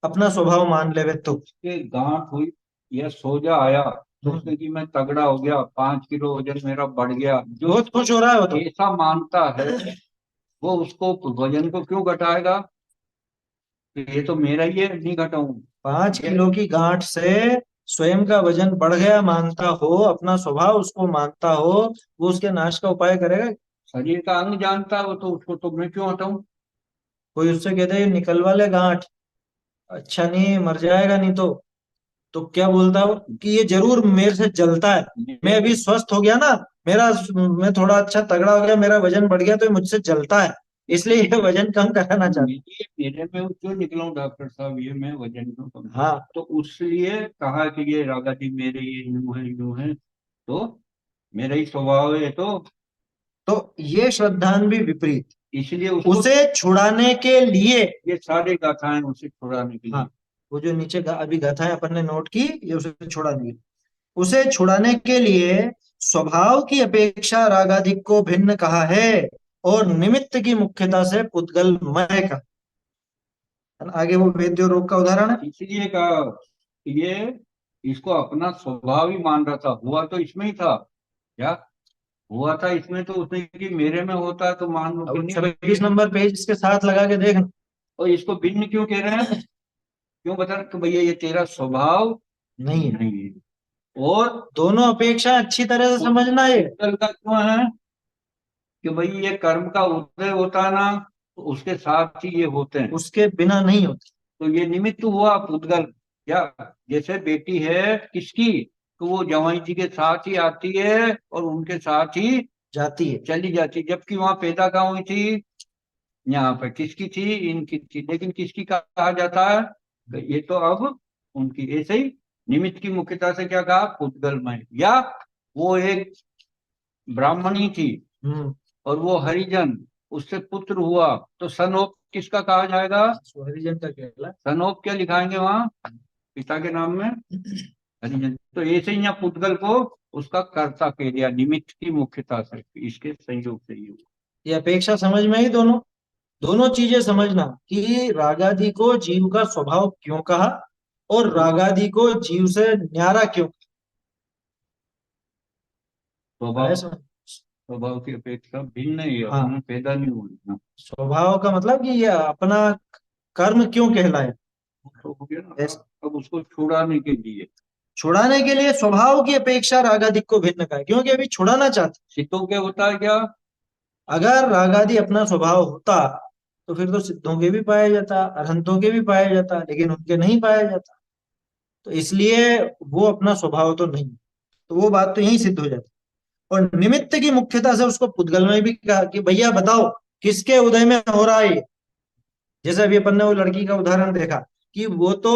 अपना स्वभाव मान लेवे तो। के गांठ हुई या सोजा आया तो हम्म, उसने कि मैं तगड़ा हो गया, 5 किलो वजन मेरा बढ़ गया, जो बहुत खुश हो रहा है वो तो। ऐसा मानता है वो उसको वजन को क्यों घटाएगा? कि ये तो मेरा ही है, नहीं घटाऊं। 5 किलो की गांठ से स्वयं का वजन बढ़ गया मानता हो, अपना स्वभाव उसको मानता हो, वो उसके नाश का उपाय करेगा? शरीर का अंग जानता है वो, तो उसको तो मैं क्यों हटाऊं? कोई उससे कहते हैं निकलवा ले गांठ, अच्छा नहीं मर जाएगा नहीं तो क्या बोलता हो कि ये जरूर मेरे से जलता है। मैं अभी स्वस्थ हो गया ना, मेरा मैं थोड़ा अच्छा तगड़ा हो गया, मेरा वजन बढ़ गया, तो ये मुझसे जलता है, इसलिए ये वजन कम कराना चाहता मेरे में क्यों निकला हूँ डॉक्टर साहब, ये मैं वजन क्यों कम है। हाँ, तो उसलिए कहा कि ये राधा जी मेरे ये यूं है, तो मेरा ही स्वभाव है, तो ये श्रद्धान भी विपरीत। इसलिए उसको उसे छुड़ाने के लिए, ये सारे गाथाएं उसे छुड़ाने के हाँ, लिए। वो जो नीचे अभी गाथाएं अपन ने नोट की, ये उसे छुड़ाने के लिए, उसे छुड़ाने के लिए स्वभाव की अपेक्षा रागाधिक को भिन्न कहा है, और निमित्त की मुख्यता से पुद्गलमय का। आगे वो वेद्य रोग का उदाहरण है। इसलिए कहा ये इसको अपना स्वभाव ही मान रहा था, हुआ तो इसमें ही था क्या? हुआ था इसमें, तो उसने कि मेरे में होता है तो मान लो कि अब नहीं भाई। 26 नंबर पेज इसके साथ लगा के देखना। और इसको भिन्न क्यों कह रहे हैं? क्यों बता रहे कि भैया ये तेरा स्वभाव नहीं है, नहीं है? और दोनों अपेक्षा अच्छी तरह से समझना ये। उत्तल का क्यों है? कि भाई ये कर्म का उदय होता है ना, तो उसके साथ ही ये होते हैं। उसके बिना नहीं होती। तो ये निमित्त हुआ पुद्गल। क्या? जैसे बेटी है किसकी, तो वो जवाई जी के साथ ही आती है और उनके साथ ही जाती है। चली जाती, जबकि वहां पैदा कहाँ हुई थी? यहाँ पर किसकी थी? इनकी थी, लेकिन किसकी कहा जाता है? तो ये तो अब उनकी। ऐसे ही निमित्त की मुख्यता से क्या कहा? पुद्गलमय। या वो एक ब्राह्मणी थी हम्म। और वो हरिजन, उससे पुत्र हुआ, तो सनोप किसका कहा जाएगा? हरिजन का कहला। सनोप क्या लिखाएंगे वहां पिता के नाम में? हरिजन। तो ऐसे ही यहाँ पुद्गल को उसका कर्ता कह दिया, निमित्त की मुख्यता से, इसके संयोग से ही हुआ। ये अपेक्षा समझ में आई दोनों। दोनों चीजें समझना कि रागादि को जीव का स्वभाव क्यों कहा, और रागादि को जीव से न्यारा क्यों कहा है। स्वभाव स्वभाव की अपेक्षा भिन्न ही है, हाँ, अपने पैदा नहीं हुए ना। स्वभाव का मतलब कि ये अपना कर्म क्यों कहलाए। तो हो गया ना। ऐसे अब उसको छुड़ाने के लिए छुड़ाने के लिए स्वभाव की अपेक्षा रागादिक को भिन्न कहा है, क्योंकि अभी छुड़ाना चाहते। सिद्धों क्या होता है क्या? अगर रागादि अपना स्वभाव होता, तो फिर तो सिद्धों के भी पाया जाता, अरहंतों के भी पाया जाता, लेकिन उनके नहीं पाया जाता। तो इसलिए वो अपना स्वभाव तो नहीं। तो वो बात तो यही सिद्ध हो जाती। और निमित्त की मुख्यता से उसको पुद्गल में भी कहा कि भैया बताओ किसके उदय में हो रहा है ये। जैसे अभी अपन ने वो लड़की का उदाहरण देखा कि वो तो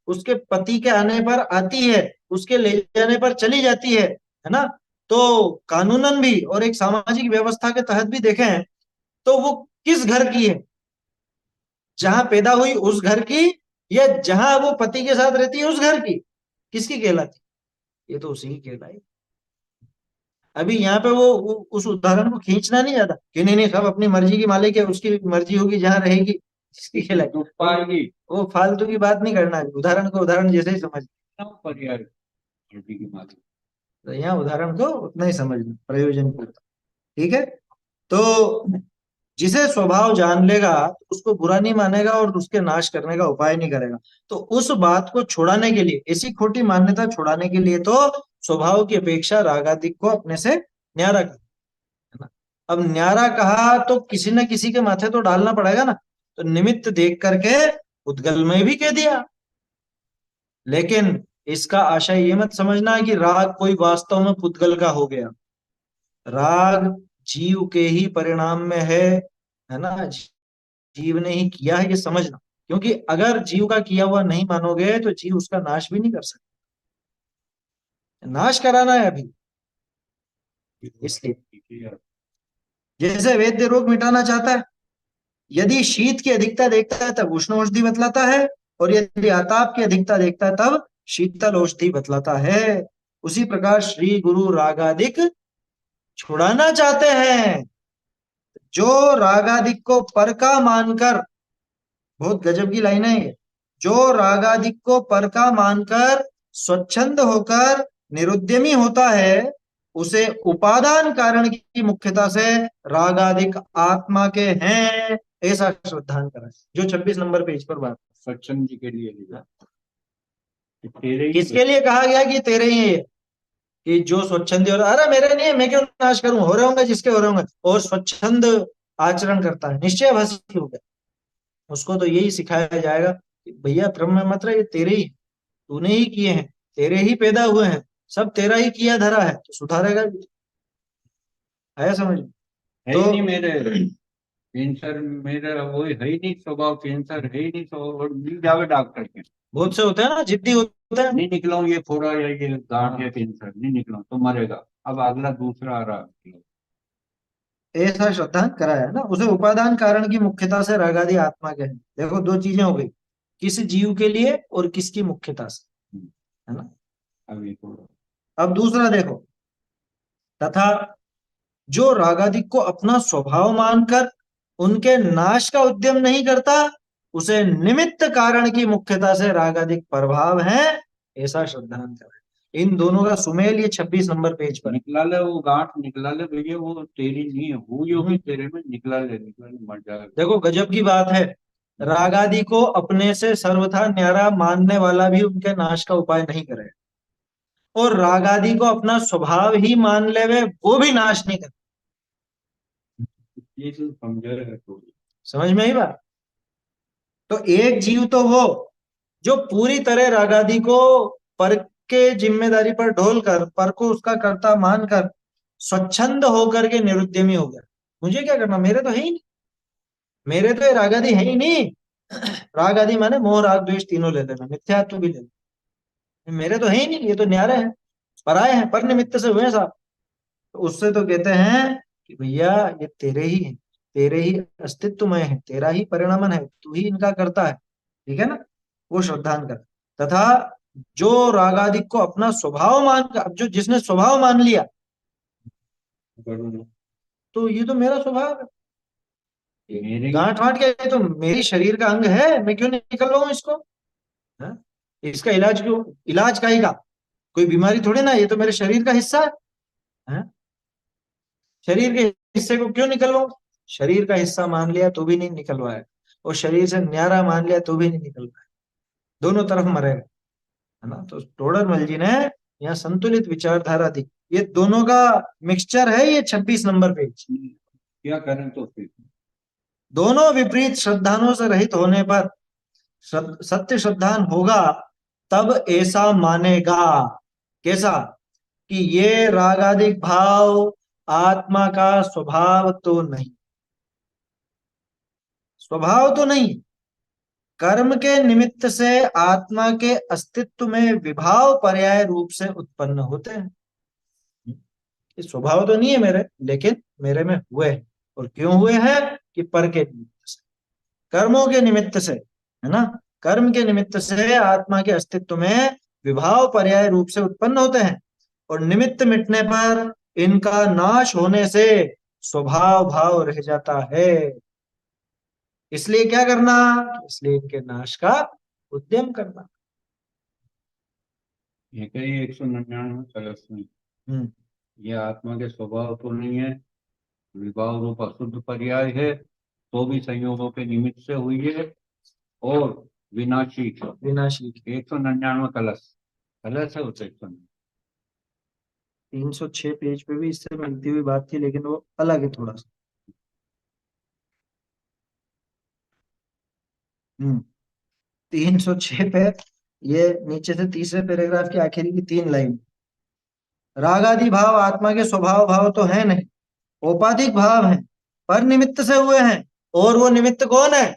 उसके पति के आने पर आती है, उसके ले जाने पर चली जाती है ना। तो कानूनन भी और एक सामाजिक व्यवस्था के तहत भी देखें, तो वो किस घर की है? जहां पैदा हुई उस घर की, या जहां वो पति के साथ रहती है उस घर की? किसकी कहलाती? ये तो उसी की कहलाई। अभी यहाँ पे वो उस उदाहरण को खींचना नहीं चाहता कि नहीं नहीं सब अपनी मर्जी की मालिक है, उसकी मर्जी होगी जहां रहेगी जिसकी खिलाई। दुख पाएगी। वो फालतू की बात नहीं करना है, उदाहरण को उदाहरण जैसे ही समझ। पर्याय की बात। तो यहाँ उदाहरण को उतना ही समझना प्रयोजन को। ठीक है, तो जिसे स्वभाव जान लेगा तो उसको बुरा नहीं मानेगा और उसके नाश करने का उपाय नहीं करेगा। तो उस बात को छुड़ाने के लिए, ऐसी खोटी मान्यता छुड़ाने के लिए तो स्वभाव की अपेक्षा रागादिक को अपने से न्यारा कर, है ना। अब न्यारा कहा तो किसी न किसी के माथे तो डालना पड़ेगा ना, तो निमित्त देख करके उद्गल में भी कह दिया। लेकिन इसका आशय ये मत समझना कि राग कोई वास्तव में पुद्गल का हो गया। राग जीव के ही परिणाम में है ना, जीव ने ही किया है, ये समझना। क्योंकि अगर जीव का किया हुआ नहीं मानोगे तो जीव उसका नाश भी नहीं कर सकता, नाश कराना है अभी। इसलिए जैसे वैद्य रोग मिटाना चाहता है, यदि शीत की अधिकता देखता है तब उष्ण औषधि बतलाता है, और यदि आताप की अधिकता देखता है तब शीतल औषधि बतलाता है। उसी प्रकार श्री गुरु रागादिक छुड़ाना चाहते हैं। जो रागादिक को पर का मानकर, बहुत गजब की लाइन है ये, जो रागादिक को पर का मानकर स्वच्छंद होकर निरुद्यमी होता है, उसे उपादान कारण की मुख्यता से रागादिक आत्मा के हैं, ऐसा श्रद्धान करा, जो 26 नंबर पेज पर बात। सत्संग जी के लिए लिखा, तेरे ही किसके लिए कहा गया कि तेरे ही है ये? कि जो स्वच्छंदी हो रहा, अरे मेरे नहीं है, मैं क्यों नाश करूं, हो रहे होंगे जिसके हो रहे होंगे, और स्वच्छंद आचरण करता है, निश्चय भस्म हो गया। उसको तो यही सिखाया जाएगा कि भैया ब्रह्म में मत रह, ये तेरे ही, तूने ही किए हैं, तेरे ही पैदा हुए हैं, सब तेरा ही किया धरा है, तो सुधारेगा भी। आया समझ में? है तो ही नहीं मेरे। कैंसर मेरा वो है ही नहीं, स्वभाव कैंसर है ही नहीं, स्वभाव और मिल जावे डॉक्टर के। बहुत से होते हैं ना, जिद्दी होते हैं। नहीं निकला हूँ, ये फोड़ा या ये गांठ या कैंसर नहीं निकला हूं, तो मरेगा। अब अगला दूसरा आ रहा है। ऐसा श्रद्धान कराया ना, उसे उपादान कारण की मुख्यता से रागादि आत्मा के हैं। देखो दो चीजें हो गई, किस जीव के लिए और किसकी मुख्यता से, है ना। अब ये थोड़ा अब दूसरा देखो, तथा जो रागादिक को अपना स्वभाव मानकर उनके नाश का उद्यम नहीं करता, उसे निमित्त कारण की मुख्यता से रागादिक प्रभाव है, ऐसा श्रद्धांत है। इन दोनों का सुमेल ये 26 नंबर पेज पर। निकला ले, वो गांठ निकला ले भैया, वो तेरी नहीं है, हुई होगी तेरे में, निकला ले मर जाएगा। देखो गजब की बात है, रागादि को अपने से सर्वथा न्यारा मानने वाला भी उनके नाश का उपाय नहीं करे, और रागादि को अपना स्वभाव ही मान लेवे वो भी नाश नहीं करे। ये चीज समझे है थोड़ी। समझ में आई बात? तो एक जीव तो वो जो पूरी तरह रागादि को पर के जिम्मेदारी पर ढोल कर, पर को उसका कर्ता मानकर स्वच्छंद होकर के निरुद्यमी हो गया। मुझे क्या करना, मेरे तो है ही नहीं, मेरे तो ये रागादि है ही नहीं। रागादि माने मोह राग द्वेष तीनों ले लेना, मिथ्यात्व भी ले लेना, मेरे तो है ही नहीं, ये तो न्यारे हैं, पराये हैं, पर निमित्त से हुए हैं साहब। तो उससे तो कहते हैं कि भैया ये तेरे ही है, तेरे ही अस्तित्वमय है, तेरा ही परिणमन है, तू ही इनका करता है। ठीक है ना, वो श्रद्धान कर। तथा जो रागादिक को अपना स्वभाव मान, अब जो जिसने स्वभाव मान लिया, बरोबर। तो ये तो मेरा स्वभाव है, मेरे ही गांठ वांठ क्या, ये तो मेरी शरीर का अंग है, मैं क्यों निकल रहा हूँ इसको? हाँ? इसका इलाज क्यों, इलाज का ही का, कोई बीमारी थोड़ी ना, ये तो मेरे शरीर का हिस्सा है। हाँ? शरीर के हिस्से को क्यों निकलवाऊं? शरीर का हिस्सा मान लिया तो भी नहीं निकलवाया, और शरीर से न्यारा मान लिया तो भी नहीं निकलवाया, दोनों तरफ मरेगा, है ना। तो टोडरमल जी ने यहाँ संतुलित विचारधारा दी, ये दोनों का मिक्सचर है ये 26 नंबर पेज। क्या करें तो फिर। दोनों विपरीत श्रद्धानों से रहित होने पर सत्य श्रद्धान होगा, तब ऐसा मानेगा, कैसा, कि ये रागादिक भाव आत्मा का स्वभाव तो नहीं, स्वभाव तो नहीं, कर्म के निमित्त से आत्मा के अस्तित्व में विभाव पर्याय रूप से उत्पन्न होते हैं। ये स्वभाव तो नहीं है मेरे, लेकिन मेरे में हुए हैं, और क्यों हुए हैं, कि पर के निमित्त से, कर्मों के निमित्त से, है ना, कर्म के निमित्त से आत्मा के अस्तित्व में विभाव पर्याय रूप से उत्पन्न होते हैं, और निमित्त मिटने पर इनका नाश होने से स्वभाव भाव रह जाता है। इसलिए क्या करना, इसलिए इनके नाश का उद्यम करना। ये कहीं 199 सदस्य में हम्म ये आत्मा के स्वभाव तो नहीं है, विभाव रूप अशुद्ध पर्याय है, तो भी संयोगों के निमित्त से हुई है, और विनाशी है। विनाशी। 199 कलश, कलश है उस 199। 306 पेज पे भी इससे मिलती हुई बात थी, लेकिन वो अलग है थोड़ा सा। 306 पे, ये नीचे से तीसरे पैराग्राफ की आखिरी की 3 लाइन। राग आदि भाव आत्मा के स्वभाव भाव तो है नहीं, औपाधिक भाव हैं, पर निमित्त से हुए हैं। और वो निमित्त कौन है?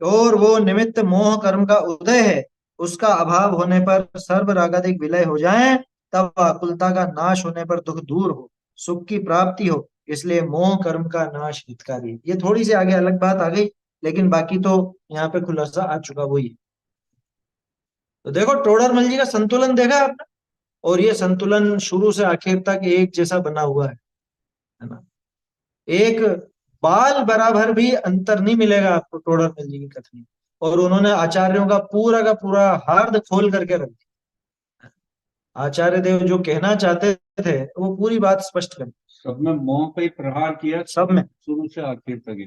और वो निमित्त मोह कर्म का उदय है। उसका अभाव होने पर सर्व रागादिक विलय हो जाए, तब आकुलता का नाश होने पर दुख दूर हो, सुख की प्राप्ति हो। इसलिए मोह कर्म का नाश हितकारी है। ये थोड़ी सी आगे अलग बात आ गई, लेकिन बाकी तो यहाँ पे खुलासा आ चुका वही है। तो देखो टोडरमल जी का संतुलन देखा आपने, और ये संतुलन शुरू से आखिर तक एक जैसा बना हुआ है ना। एक बाल बराबर भी अंतर नहीं मिलेगा आपको टोडरमल जी की कथनी में। और उन्होंने आचार्यों का पूरा हार्द खोल करके रख दिया। आचार्य देव जो कहना चाहते थे वो पूरी बात स्पष्ट कर दी। सब में मोह पे ही प्रहार किया, सब में, शुरू से आखिर तक ही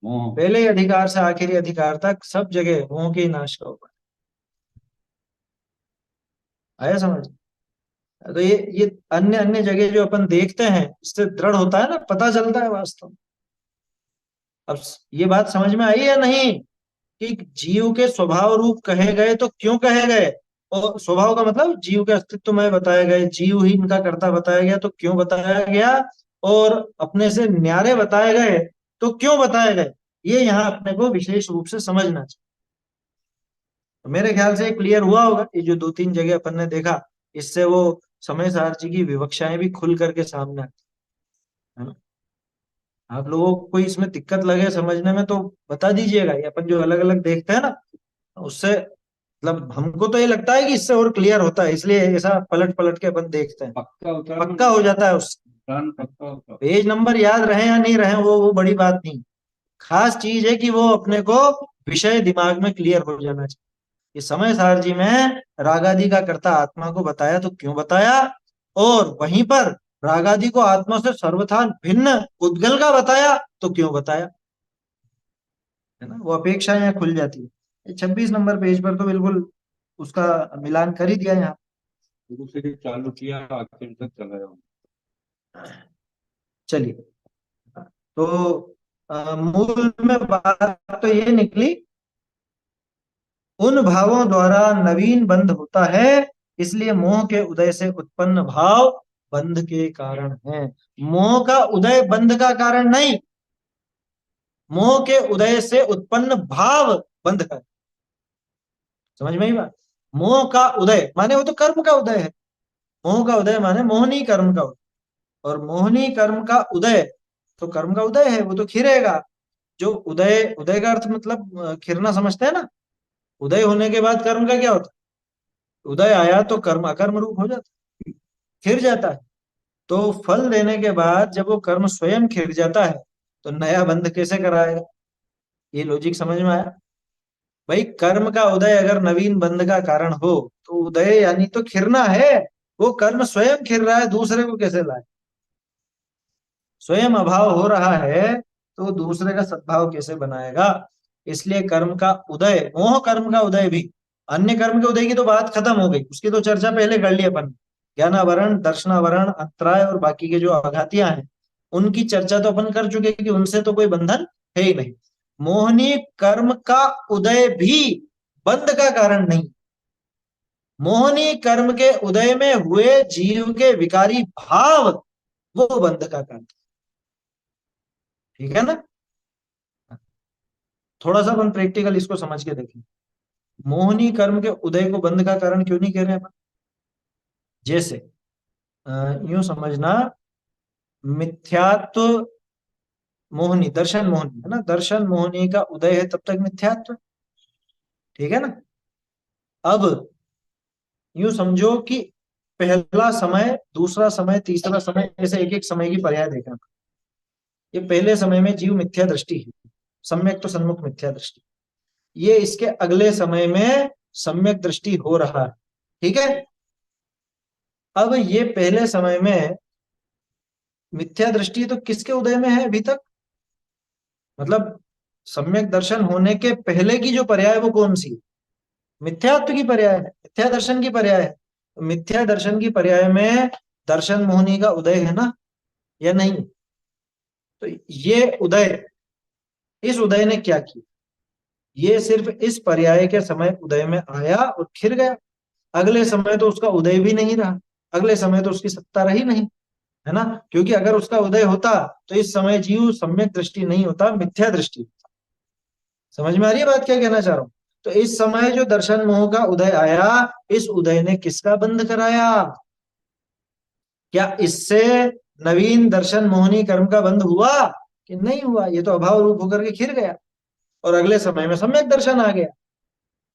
मोह। पहले ही अधिकार से आखिरी अधिकार तक सब जगह मोह के ही नाश का उपाय। आया समझ? तो ये अन्य अन्य जगह जो अपन देखते हैं, इससे दृढ़ होता है ना, पता चलता है वास्तव में। अब ये बात समझ में आई या नहीं कि जीव के स्वभाव रूप कहे गए तो क्यों कहे गए? और स्वभाव का मतलब जीव के अस्तित्व में बताए गए, जीव ही इनका कर्ता बताया गया तो क्यों बताया गया? और अपने से न्यारे बताए गए तो क्यों बताए गए? ये यहाँ अपने को विशेष रूप से समझना चाहिए। तो मेरे ख्याल से क्लियर हुआ होगा, ये जो 2-3 जगह अपन ने देखा, इससे वो समय सारची की विवक्षाएं भी खुल करके सामने आती है ना। आप लोगों को कोई इसमें दिक्कत लगे समझने में तो बता दीजिएगा। ये अपन जो अलग अलग देखते हैं ना, उससे मतलब हमको तो ये लगता है कि इससे और क्लियर होता है, इसलिए ऐसा पलट पलट के अपन देखते हैं। पक्का होता है पक्का हो जाता है उससे। पक्का होता है। पेज नंबर याद रहे या नहीं रहे, वो बड़ी बात नहीं। खास चीज है कि वो अपने को विषय दिमाग में क्लियर हो जाना चाहिए। कि समय सार जी में रागादि का कर्ता आत्मा को बताया तो क्यों बताया, और वहीं पर रागादि को आत्मा से सर्वथा भिन्न उद्गल का बताया तो क्यों बताया, है ना। वो अपेक्षा यहाँ खुल जाती है। 26 नंबर पेज पर तो बिल्कुल उसका मिलान कर ही दिया यहाँ। शुरू से ही चालू किया, आखिर तक चला जाऊँ। चलिए, तो मूल में बात तो ये निकली, उन भावों द्वारा नवीन बंध होता है, इसलिए मोह के उदय से उत्पन्न भाव बंध के कारण है। मोह का उदय बंध का कारण नहीं, मोह के उदय से उत्पन्न भाव बंध का। समझ में ही बात? मोह का उदय माने वो तो कर्म का उदय है। मोह का उदय माने मोहनी कर्म का उदय, और मोहनी कर्म का उदय तो कर्म का उदय है, वो तो खिरेगा। जो उदय, उदय का अर्थ मतलब खिरना समझते हैं ना। उदय होने के बाद कर्म का क्या होता है? उदय आया तो कर्म अकर्म रूप हो जाता है, खिर जाता है। तो फल देने के बाद जब वो कर्म स्वयं खिर जाता है, तो नया बंध कैसे कराएगा? ये लॉजिक समझ में आया? भाई कर्म का उदय अगर नवीन बंध का कारण हो, तो उदय यानी तो खिरना है। वो कर्म स्वयं खिर रहा है, दूसरे को कैसे लाए? स्वयं अभाव हो रहा है तो दूसरे का सद्भाव कैसे बनाएगा? इसलिए कर्म का उदय, मोह कर्म का उदय भी, अन्य कर्म के उदय की तो बात खत्म हो गई, उसकी तो चर्चा पहले कर ली अपन। ज्ञानावरण, दर्शनावरण, अंतराय और बाकी के जो आघातियां हैं, उनकी चर्चा तो अपन कर चुके कि उनसे तो कोई बंधन है ही नहीं। मोहनी कर्म का उदय भी बंध का कारण नहीं। मोहनी कर्म के उदय में हुए जीव के विकारी भाव, वो बंध का कारण। ठीक है ना? थोड़ा सा अपन प्रैक्टिकल इसको समझ के देखें। मोहनी कर्म के उदय को बंध का कारण क्यों नहीं कह रहे हैं अपन? जैसे यूं समझना, मिथ्यात्व मोहनी, दर्शन मोहनी है ना, दर्शन मोहनी का उदय है तब तक मिथ्यात्व। ठीक है ना? अब यूं समझो कि पहला समय, दूसरा समय, तीसरा समय, ऐसे एक एक समय की पर्याय देखना। ये पहले समय में जीव मिथ्या दृष्टि है, सम्यक तो सन्मुख मिथ्या दृष्टि। ये इसके अगले समय में सम्यक दृष्टि हो रहा है। ठीक है? अब ये पहले समय में मिथ्या दृष्टि तो किसके उदय में है अभी तक? मतलब सम्यक दर्शन होने के पहले की जो पर्याय है वो कौन सी है? मिथ्यात्व की पर्याय है, मिथ्या दर्शन की पर्याय है। तो मिथ्या दर्शन की पर्याय में दर्शन मोहिनी का उदय है ना, या नहीं? तो ये उदय, इस उदय ने क्या किया? ये सिर्फ इस पर्याय के समय उदय में आया और खिर गया। अगले समय तो उसका उदय भी नहीं रहा, अगले समय तो उसकी सत्ता रही नहीं, है ना? क्योंकि अगर उसका उदय होता तो इस समय जीव सम्यक दृष्टि नहीं होता, मिथ्या दृष्टि होता। समझ में आ रही है बात क्या कहना चाह रहा हूं? तो इस समय जो दर्शन मोह का उदय आया, इस उदय ने किसका बंध कराया? क्या इससे नवीन दर्शन मोहनी कर्म का बंध हुआ कि नहीं हुआ? ये तो अभाव रूप होकर के खिर गया और अगले समय में सम्यक दर्शन आ गया,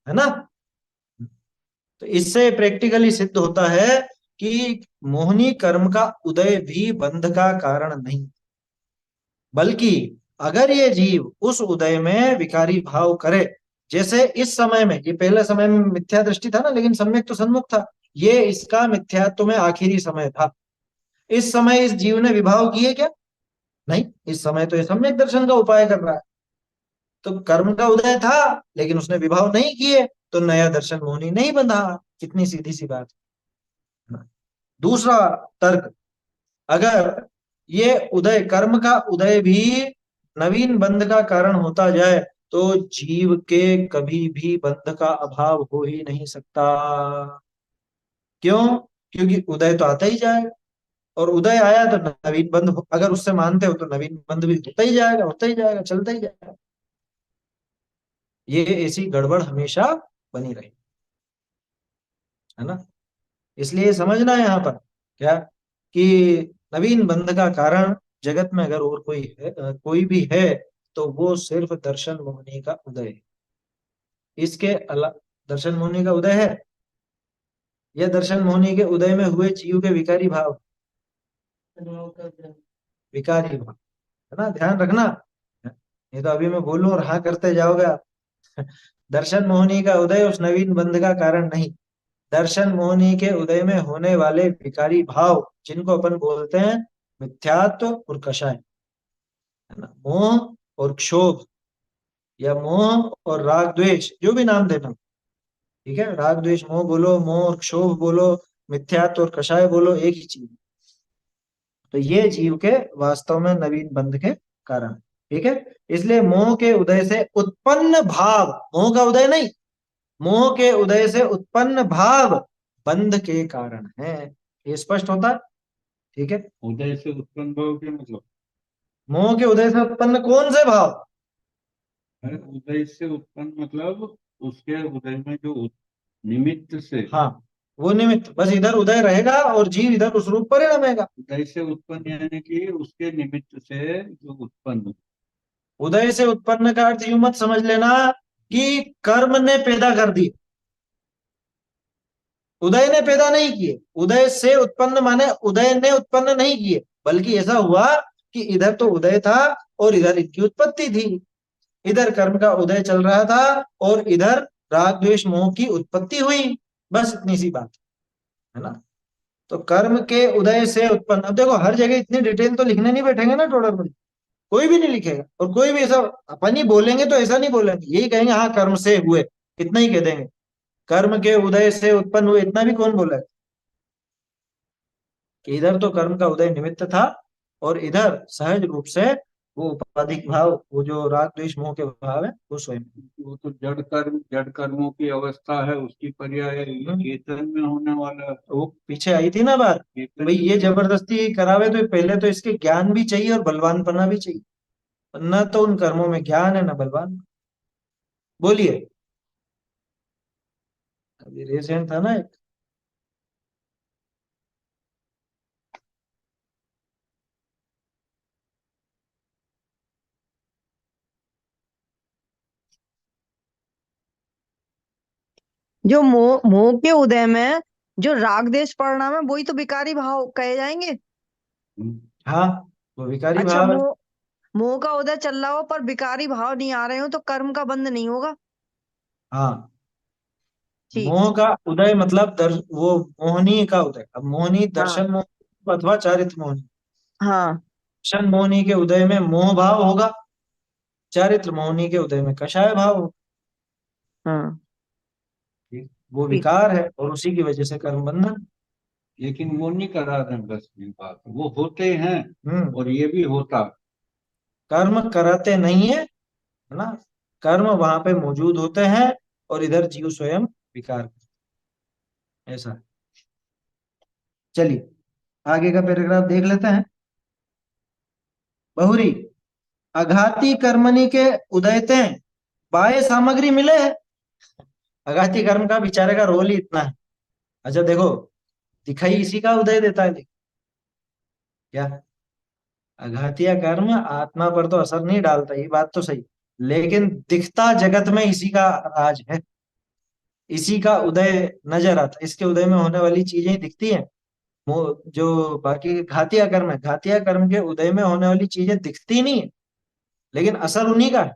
है ना? तो इससे प्रैक्टिकली सिद्ध होता है कि मोहनी कर्म का उदय भी बंध का कारण नहीं, बल्कि अगर ये जीव उस उदय में विकारी भाव करे, जैसे इस समय में, ये पहले समय में मिथ्या दृष्टि था ना, लेकिन सम्यक तो सन्मुख था, ये इसका मिथ्यात्व में आखिरी समय था। इस समय इस जीव ने विभाव किए क्या? नहीं, इस समय तो ये सम्यक दर्शन का उपाय कर रहा है। तो कर्म का उदय था लेकिन उसने विभाव नहीं किए, तो नया दर्शन मोहनी नहीं बंधा। कितनी सीधी सी बात है ना? दूसरा तर्क, अगर ये उदय, कर्म का उदय भी नवीन बंध का कारण होता जाए, तो जीव के कभी भी बंध का अभाव हो ही नहीं सकता। क्यों? क्योंकि उदय तो आता ही जाएगा, और उदय आया तो नवीन बंध अगर उससे मानते हो तो नवीन बंध भी होता ही जाएगा, होता ही जाएगा, चलता ही जाएगा। ये ऐसी गड़बड़ हमेशा बनी रही, है ना? इसलिए समझना है यहाँ पर क्या, कि नवीन बंध का कारण जगत में अगर और कोई है, कोई भी है, तो वो सिर्फ दर्शन मोहनी का उदय है। इसके अला दर्शन मोहनी का उदय है, या दर्शन मोहनी के उदय में हुए जीव के विकारी भाव? विकारी भाव, है ना? ध्यान रखना, नहीं तो अभी मैं बोलूं और हाँ करते जाओगे आप। दर्शन मोहनी का उदय उस नवीन बंध का कारण नहीं, दर्शन मोहनी के उदय में होने वाले विकारी भाव, जिनको अपन बोलते हैं मिथ्यात्व और कषाय, है ना? मोह और क्षोभ, या मोह और राग द्वेष, जो भी नाम देना, ठीक है? राग द्वेष मोह बोलो, मोह और क्षोभ बोलो, मिथ्यात्व और कषाय बोलो, एक ही चीज। तो ये जीव के वास्तव में नवीन बंध के कारण, ठीक है? इसलिए मोह के उदय से उत्पन्न भाव, मोह का उदय नहीं, मोह के उदय से उत्पन्न भाव बंध के कारण है। ये स्पष्ट होता है? ठीक है? उदय से उत्पन्न भाव के मतलब, मोह के उदय से उत्पन्न कौन से भाव? अरे उदय से उत्पन्न मतलब उसके उदय में जो निमित्त से, हाँ, वो निमित्त, बस इधर उदय रहेगा और जीव इधर उस रूप परिणमेगा। उदय से उत्पन्न यानी कि उसके निमित्त से जो उत्पन्न। उदय से उत्पन्न का अर्थ यूं मत समझ लेना कि कर्म ने पैदा कर दिए, उदय ने पैदा नहीं किए। उदय से उत्पन्न माने उदय ने उत्पन्न नहीं किए, बल्कि ऐसा हुआ कि इधर तो उदय था और इधर इनकी उत्पत्ति थी। इधर कर्म का उदय चल रहा था और इधर राग द्वेष मोह की उत्पत्ति हुई, बस इतनी सी बात, है ना? तो कर्म के उदय से उत्पन्न, अब देखो हर जगह इतनी डिटेल तो लिखने नहीं बैठेंगे ना टोडर पर, कोई भी नहीं लिखेगा, और कोई भी ऐसा, अपन ही बोलेंगे तो ऐसा नहीं बोलेंगे, यही कहेंगे हाँ कर्म से हुए, इतना ही कह देंगे। कर्म के उदय से उत्पन्न हुए, इतना भी कौन बोला है? कि इधर तो कर्म का उदय निमित्त था और इधर सहज रूप से वो उपाधिक भाव, वो जो राग द्वेष मोह के भाव है, वो स्वयं। वो तो जड़ कर्म, जड़ कर्मों की अवस्था है, उसकी पर्याय है। ये चेतन में होने वाला, वो पीछे आई थी ना बात कि चेतन भाई ये में। जबरदस्ती करावे तो पहले तो इसके ज्ञान भी चाहिए और बलवानपना भी चाहिए, न तो उन कर्मों में ज्ञान है न बलवान। बोलिए, अभी रिसेंट था ना एक। जो मोह मोह के उदय में जो राग देश परिणाम है वही तो विकारी भाव कहे जाएंगे। हाँ, वो विकारी अच्छा, भाव है। मोह मोह का उदय चल रहा हो पर विकारी भाव नहीं आ रहे हो तो कर्म का बंध नहीं होगा। हाँ, ठीक। मोह का उदय मतलब वो मोहनी का उदय। अब मोहनी हाँ दर्शन मोहनी अथवा चारित्र मोहनी। हाँ दर्शन मोहनी के उदय में मोह भाव होगा, चारित्र मोहनी के उदय में कषाय भाव होगा। हाँ वो ठीक। विकार है और उसी की वजह से कर्म बंधन। लेकिन वो नहीं करा रहे हैं, बस ये बात वो होते हैं हम्म और ये भी होता। कर्म कराते नहीं है ना, कर्म वहां पे मौजूद होते हैं और इधर जीव स्वयं विकार ऐसा है। चलिए आगे का पैराग्राफ देख लेते हैं। बहुरी अघाती कर्मणि के उदयते बाह्य सामग्री मिले है। अघाती कर्म का बेचारे का रोल ही इतना है। अच्छा देखो, दिखाई इसी का उदय देता है, क्या अघातिया कर्म आत्मा पर तो असर नहीं डालता, ये बात तो सही, लेकिन दिखता जगत में इसी का राज है, इसी का उदय नजर आता, इसके उदय में होने वाली चीजें दिखती हैं। जो बाकी घातिया कर्म है, घातिया कर्म के उदय में होने वाली चीजें दिखती नहीं है, लेकिन असर उन्हीं का है।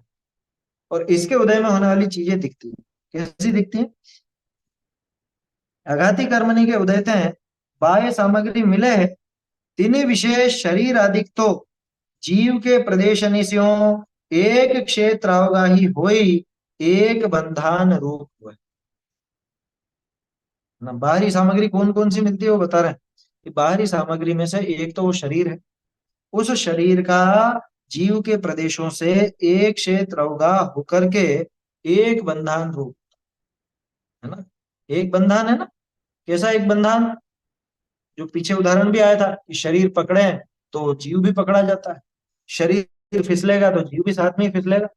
और इसके उदय में होने वाली चीजें दिखती हैं। कैसी दिखती हैं? अघाती कर्मणि के उदयते हैं बाह्य सामग्री मिले है, तिन्हीं विशेष शरीर अधिक तो जीव के प्रदेश निस्यों एक क्षेत्र अवगाही होई एक बंधान रूप हुए ना। बाहरी सामग्री कौन कौन सी मिलती है वो बता रहे हैं कि बाहरी सामग्री में से एक तो वो शरीर है, उस शरीर का जीव के प्रदेशों से एक क्षेत्र अवगाह होकर के एक बंधान रूप है ना। एक बंधान है ना, कैसा एक बंधान? जो पीछे उदाहरण भी आया था कि शरीर पकड़े तो जीव भी पकड़ा जाता है, शरीर फिसलेगा तो जीव भी साथ में ही फिसलेगा,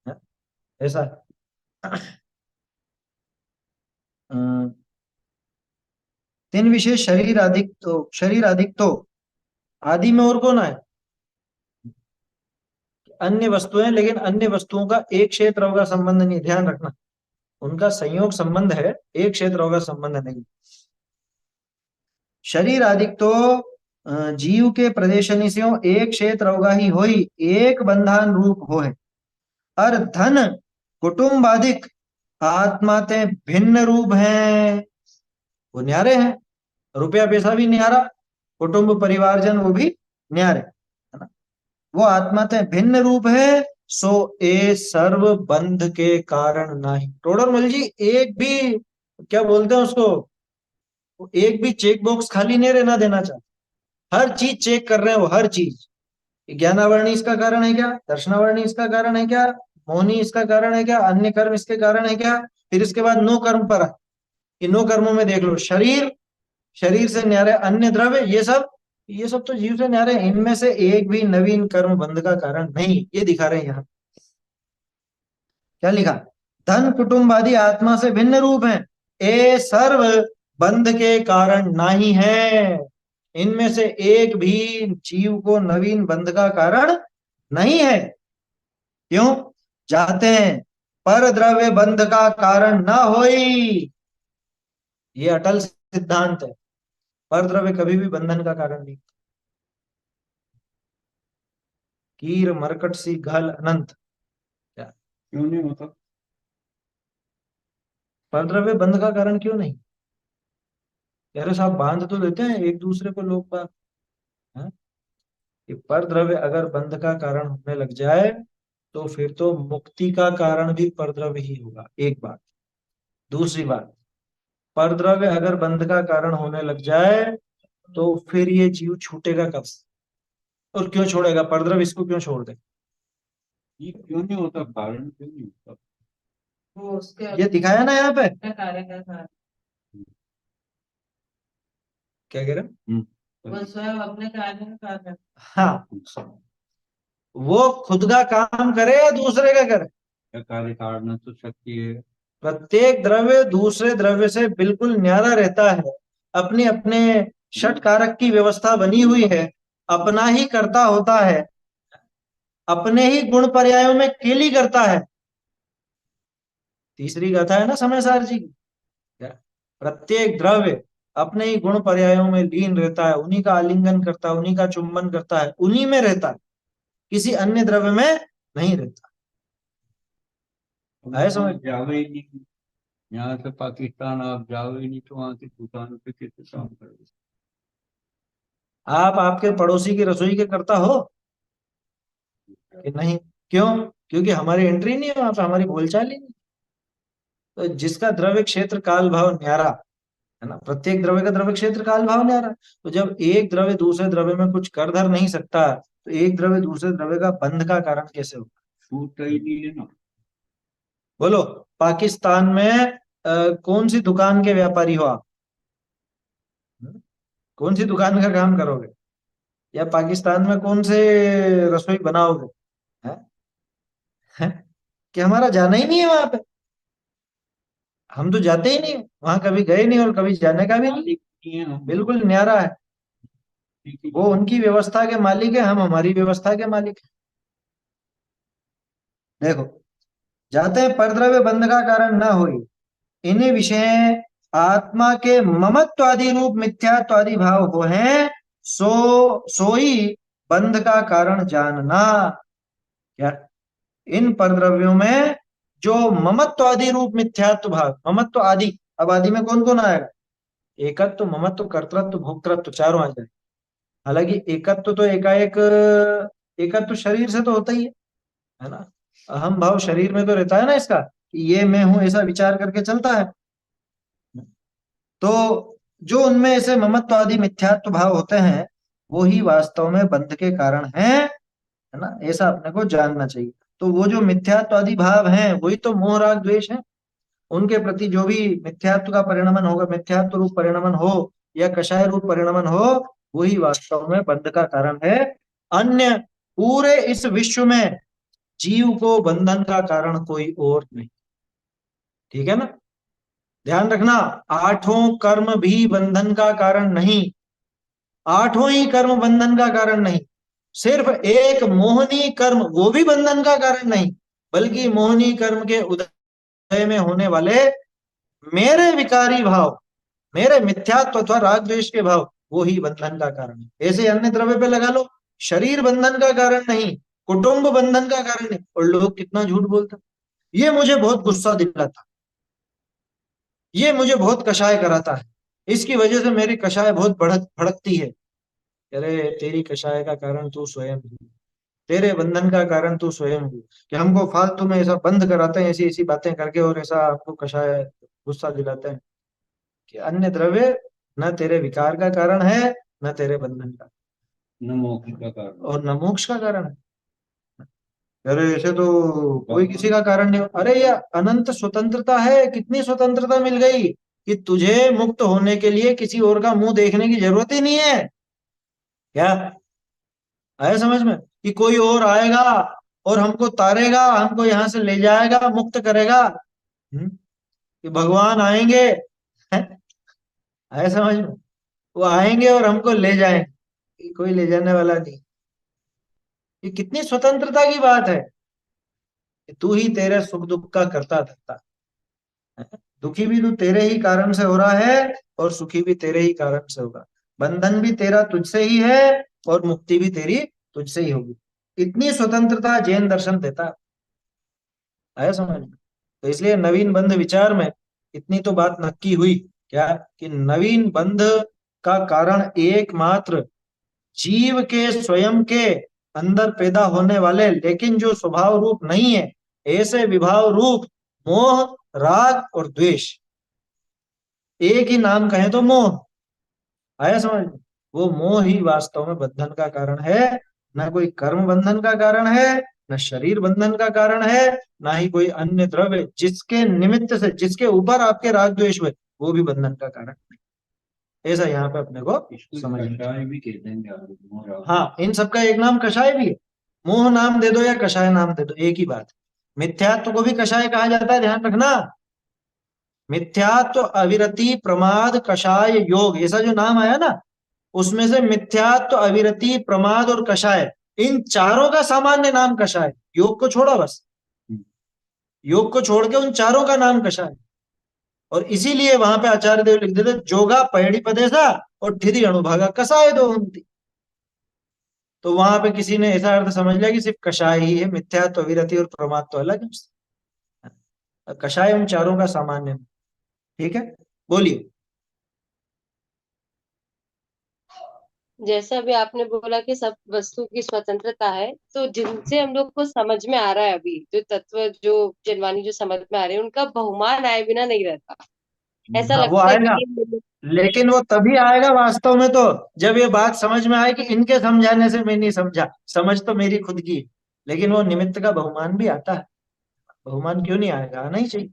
है? ऐसा है। अम, तीन विशेष शरीर अधिक तो आदि में और कौन है? अन्य वस्तुएं, लेकिन अन्य वस्तुओं का एक क्षेत्र होगा संबंध नहीं, ध्यान रखना, उनका संयोग संबंध है, एक क्षेत्र होगा संबंध नहीं। शरीर अधिक तो जीव के प्रदेशनि से एक क्षेत्र होगा ही होई एक बंधान रूप हो है। और धन कुटुंब अधिक आत्माते भिन्न रूप हैं, वो न्यारे हैं, रुपया पैसा भी न्यारा, कुटुंब परिवारजन वो भी न्यारे, है ना। वो आत्माते भिन्न रूप है, सो ए सर्व बंध के कारण नहीं। टोडरमल जी एक भी, क्या बोलते हैं उसको, वो एक भी चेक बॉक्स खाली नहीं रहना देना चाहते, हर चीज चेक कर रहे हैं वो, हर चीज। ज्ञानावरणी इसका कारण है क्या? दर्शनावरणी इसका कारण है क्या? मौनी इसका कारण है क्या? अन्य कर्म इसके कारण है क्या? फिर इसके बाद नो कर्म पर है कि नो कर्मों में देख लो, शरीर, शरीर से न्यारे अन्य द्रव्य, ये सब तो जीव से न्यारे हैं। इनमें से एक भी नवीन कर्म बंध का कारण नहीं, ये दिखा रहे हैं यहाँ। क्या लिखा? धन कुटुंब आदि आत्मा से भिन्न रूप हैं, ए सर्व बंध के कारण नहीं है। इनमें से एक भी जीव को नवीन बंध का कारण नहीं है। क्यों? जाते हैं पर द्रव्य बंध का कारण न होई, ये अटल सिद्धांत है, पर द्रव्य कभी भी बंधन का कारण नहीं। कीर मरकट सी घल अनंत, क्या क्यों नहीं होता? पर द्रव्य बंध का कारण क्यों नहीं? यार साहब बांध तो देते हैं एक दूसरे को लोग बात, है? कि पर द्रव्य अगर बंध का कारण होने लग जाए तो फिर तो मुक्ति का कारण भी पर द्रव्य ही होगा, एक बात। दूसरी बात, पर द्रव्य अगर बंध का कारण होने लग जाए तो फिर ये जीव छूटेगा कब से? और क्यों छोड़ेगा? पर द्रव्य इसको क्यों छोड़ दे? ये क्यों नहीं होता? कारण क्यों नहीं होता? वो उसके ये दिखाया ना यहाँ पे, अपने कार्य का कारण, क्या कह रहे हैं? वो स्वयं अपने कार्य का कारण। हाँ, वो खुद का काम करे या दूसरे का करे, क्या कार्य कारण तो शक्ति है। प्रत्येक द्रव्य दूसरे द्रव्य से बिल्कुल न्यारा रहता है, अपने अपने षट कारक की व्यवस्था बनी हुई है, अपना ही करता होता है, अपने ही गुण पर्यायों में केली करता है। तीसरी गाथा है ना समयसार जी की, क्या? प्रत्येक द्रव्य अपने ही गुण पर्यायों में लीन रहता है, उन्हीं का आलिंगन करता है, उन्हीं का चुंबन करता है, उन्हीं में रहता है, किसी अन्य द्रव्य में नहीं रहता। आए समझ? जावे ही नहीं। यहाँ से पाकिस्तान आप जाओ ही नहीं तो वहां की दुकान पे कैसे काम करोगे? आप आपके पड़ोसी की रसोई के करता हो कि नहीं? क्यों? क्योंकि हमारी एंट्री नहीं है वहां पे, हमारी बोलचाल ही नहीं। तो जिसका द्रव्य क्षेत्र काल भाव न्यारा है ना, प्रत्येक द्रव्य का द्रव्य क्षेत्र काल भाव न्यारा, तो जब एक द्रव्य दूसरे द्रव्य में कुछ कर धर नहीं सकता, तो एक द्रव्य दूसरे द्रव्य का बंध का कारण कैसे होगा? छूट ही नहीं है ना। बोलो, पाकिस्तान में कौन सी दुकान के व्यापारी हो आप? कौन सी दुकान का काम करोगे? या पाकिस्तान में कौन से रसोई बनाओगे? हैं? हैं? कि हमारा जाना ही नहीं है वहां पे, हम तो जाते ही नहीं, वहां कभी गए नहीं और कभी जाने का भी नहीं। मालिक नहीं है हम। बिल्कुल न्यारा है। वो उनकी व्यवस्था के मालिक है, हम हमारी व्यवस्था के मालिक हैं। देखो, जाते हैं परद्रव्य बंध का कारण न होई, इन्हीं विषय आत्मा के ममत्वादि रूप मिथ्यात्वादि भाव हो हैं, सोई बंध का कारण जानना। क्या? इन परद्रव्यों में जो ममत्व आदि रूप मिथ्यात्व भाव, ममत्व आदि, अब आदि में कौन कौन आएगा? एकत्व, ममत्व, कर्तृत्व, भोक्तृत्व, चारों आ जाए। हालांकि एकत्व तो एकाएक, एकत्व शरीर से तो होता ही है ना। अहम भाव शरीर में तो रहता है ना इसका, कि ये मैं हूं, ऐसा विचार करके चलता है। तो जो उनमें ऐसे ममत्व आदि मिथ्यात्व भाव होते हैं, वो ही वास्तव में बंध के कारण है ना, ऐसा अपने को जानना चाहिए। तो वो जो मिथ्यात्वादी भाव हैं, वही तो मोह राग द्वेष है। उनके प्रति जो भी मिथ्यात्व का परिणमन होगा, मिथ्यात्व रूप परिणमन हो या कषाय रूप परिणमन हो, वही वास्तव में बंध का कारण है। अन्य पूरे इस विश्व में जीव को बंधन का कारण कोई और नहीं। ठीक है ना? ध्यान रखना, आठों कर्म भी बंधन का कारण नहीं। आठों ही कर्म बंधन का कारण नहीं। सिर्फ एक मोहनी कर्म, वो भी बंधन का कारण नहीं, बल्कि मोहनी कर्म के उदय में होने वाले मेरे विकारी भाव, मेरे मिथ्यात्व अथवा राग द्वेष के भाव, वो ही बंधन का कारण है। ऐसे अन्य द्रव्य पे लगा लो, शरीर बंधन का कारण नहीं, कुटुंब बंधन का कारण नहीं, और लोग कितना झूठ बोलते। ये मुझे बहुत गुस्सा दिलाता, ये मुझे बहुत कषाय कराता है, इसकी वजह से मेरी कषाय बहुत भड़कती है। अरे तेरी कषाय का कारण तू स्वयं ही, तेरे बंधन का कारण तू स्वयं ही, कि हमको फालतू में ऐसा बंद कराते हैं, ऐसी ऐसी बातें करके, और ऐसा हमको कषाय गुस्सा दिलाते हैं कि अन्य द्रव्य न तेरे विकार का कारण है, न तेरे बंधन का, न मोक्ष का कारण। और न मोक्ष का कारण है। अरे ऐसे तो कोई किसी का कारण नहीं हो। अरे ये अनंत स्वतंत्रता है, कितनी स्वतंत्रता मिल गई कि तुझे मुक्त होने के लिए किसी और का मुंह देखने की जरूरत ही नहीं है। क्या आया समझ में? कि कोई और आएगा और हमको तारेगा, हमको यहाँ से ले जाएगा, मुक्त करेगा। कि भगवान आएंगे, हैं? आया समझ में? वो आएंगे और हमको ले जाएंगे, कोई ले जाने वाला नहीं। ये कितनी स्वतंत्रता की बात है कि तू ही तेरे सुख दुख का करता धरता है। दुखी भी तू तेरे ही कारण से हो रहा है, और सुखी भी तेरे ही कारण से होगा। बंधन भी तेरा तुझसे ही है, और मुक्ति भी तेरी तुझसे ही होगी। इतनी स्वतंत्रता जैन दर्शन देता है। आया समझ में? तो इसलिए नवीन बंध विचार में इतनी तो बात नक्की हुई, क्या? कि नवीन बंध का कारण एकमात्र जीव के स्वयं के अंदर पैदा होने वाले, लेकिन जो स्वभाव रूप नहीं है, ऐसे विभाव रूप मोह, राग और द्वेष, एक ही नाम कहें तो मोह। आया समझ में? वो मोह ही वास्तव में बंधन का कारण है। न कोई कर्म बंधन का कारण है, न शरीर बंधन का कारण है, ना ही कोई अन्य द्रव्य जिसके निमित्त से, जिसके ऊपर आपके राग द्वेष हुए, वो भी बंधन का कारण नहीं। ऐसा यहाँ पे अपने को इसको समझ में। कषाय भी कहते हैं आगे, मोह हाँ, इन सबका एक नाम कषाय भी है। मोह नाम दे दो या कषाय नाम दे दो, एक ही बात है। मिथ्यात्व को भी कषाय कहा जाता है, ध्यान रखना। मिथ्यात्व, अविरति, प्रमाद, कषाय, योग, ऐसा जो नाम आया ना, उसमें से मिथ्यात्व, अविरति, प्रमाद और कषाय, इन चारों का सामान्य नाम कषाय। योग को छोड़ो बस, योग को छोड़ के उन चारों का नाम कषाय। और इसीलिए वहां पे आचार्य देव लिख देते, जोगा पैड़ी पदेसा और ठिरी अणुभागा कषाय दो हुंती। तो वहां पे किसी ने ऐसा अर्थ समझ लिया कि सिर्फ कषाय ही है, मिथ्यात्व, विरति और प्रमाद तो अलग है। कषाय उन चारों का सामान्य। ठीक है, बोलिए। जैसा अभी आपने बोला कि सब वस्तु की स्वतंत्रता है, तो जिनसे हम लोग को समझ में आ रहा है अभी जो तत्व जो जनवाणी जो समझ में आ रहे हैं उनका बहुमान आए बिना नहीं रहता। ऐसा हाँ, वो लगता है आएगा, कि ये लेकिन वो तभी आएगा वास्तव में तो जब ये बात समझ में आए कि इनके समझाने से मैं नहीं समझा, समझ तो मेरी खुद की है। लेकिन वो निमित्त का बहुमान भी आता है, बहुमान क्यों नहीं आएगा, आना ही चाहिए।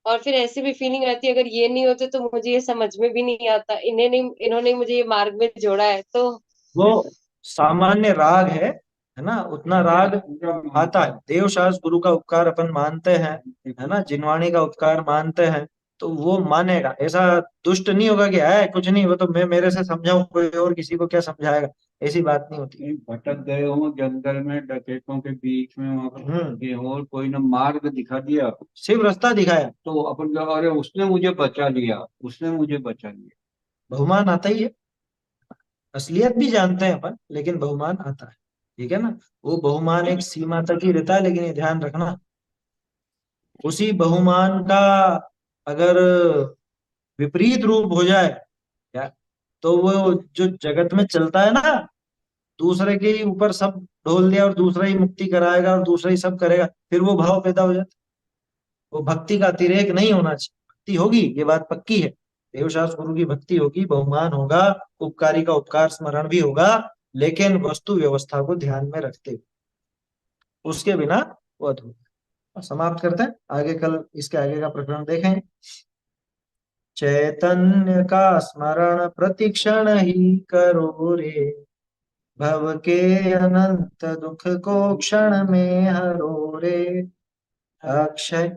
और फिर ऐसी भी फीलिंग आती है अगर ये नहीं होते तो मुझे ये समझ में भी नहीं आता, इन्होंने मुझे ये मार्ग में जोड़ा है तो। वो सामान्य राग है ना, उतना राग आता है। देव शास्त्र गुरु का उपकार अपन मानते हैं, है ना, जिनवाणी का उपकार मानते हैं, तो वो मानेगा। ऐसा दुष्ट नहीं होगा कि है कुछ नहीं, वो तो मैं मेरे से समझाऊं, कोई और किसी को क्या समझाएगा, ऐसी बात नहीं होती। कहीं भटक गए हो जंगल में डकैतों के बीच में, वहां पर कि और कोई ने मार्ग दिखा दिया, सिर्फ रास्ता दिखाया, तो अपन क्या, अरे उसने मुझे बचा लिया, उसने मुझे बचा लिया। बहुमान आता ही है। असलियत भी जानते हैं अपन, लेकिन बहुमान आता है, ठीक है ना। वो बहुमान एक सीमा तक ही रहता है, लेकिन ये ध्यान रखना, उसी बहुमान का अगर विपरीत रूप हो जाए क्या, तो वो जो जगत में चलता है ना, दूसरे के ऊपर सब ढोल दिया और दूसरा ही मुक्ति कराएगा और दूसरा ही सब करेगा, फिर वो भाव पैदा हो जाता है। वो भक्ति का अतिरेक नहीं होना चाहिए। भक्ति होगी, ये बात पक्की है, देवशास्त्र गुरु की भक्ति होगी, बहुमान होगा, उपकारी का उपकार स्मरण भी होगा, लेकिन वस्तु व्यवस्था को ध्यान में रखते हुए, उसके बिना वो अधूरा। समाप्त करते हैं, आगे कल इसके आगे का प्रकरण देखेंगे। चैतन्य का स्मरण प्रतिक्षण ही करो रे, भव के अनंत दुख को क्षण में हरो रे, अक्षय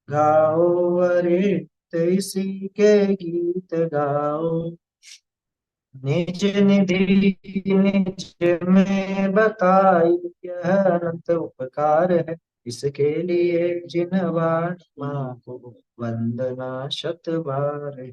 गाओ अरे इसी के गीत गाओ, निज निधि निज में बताई यह अनंत उपकार है, इसके लिए जिन वाणी माँ को वंदना शत बार है।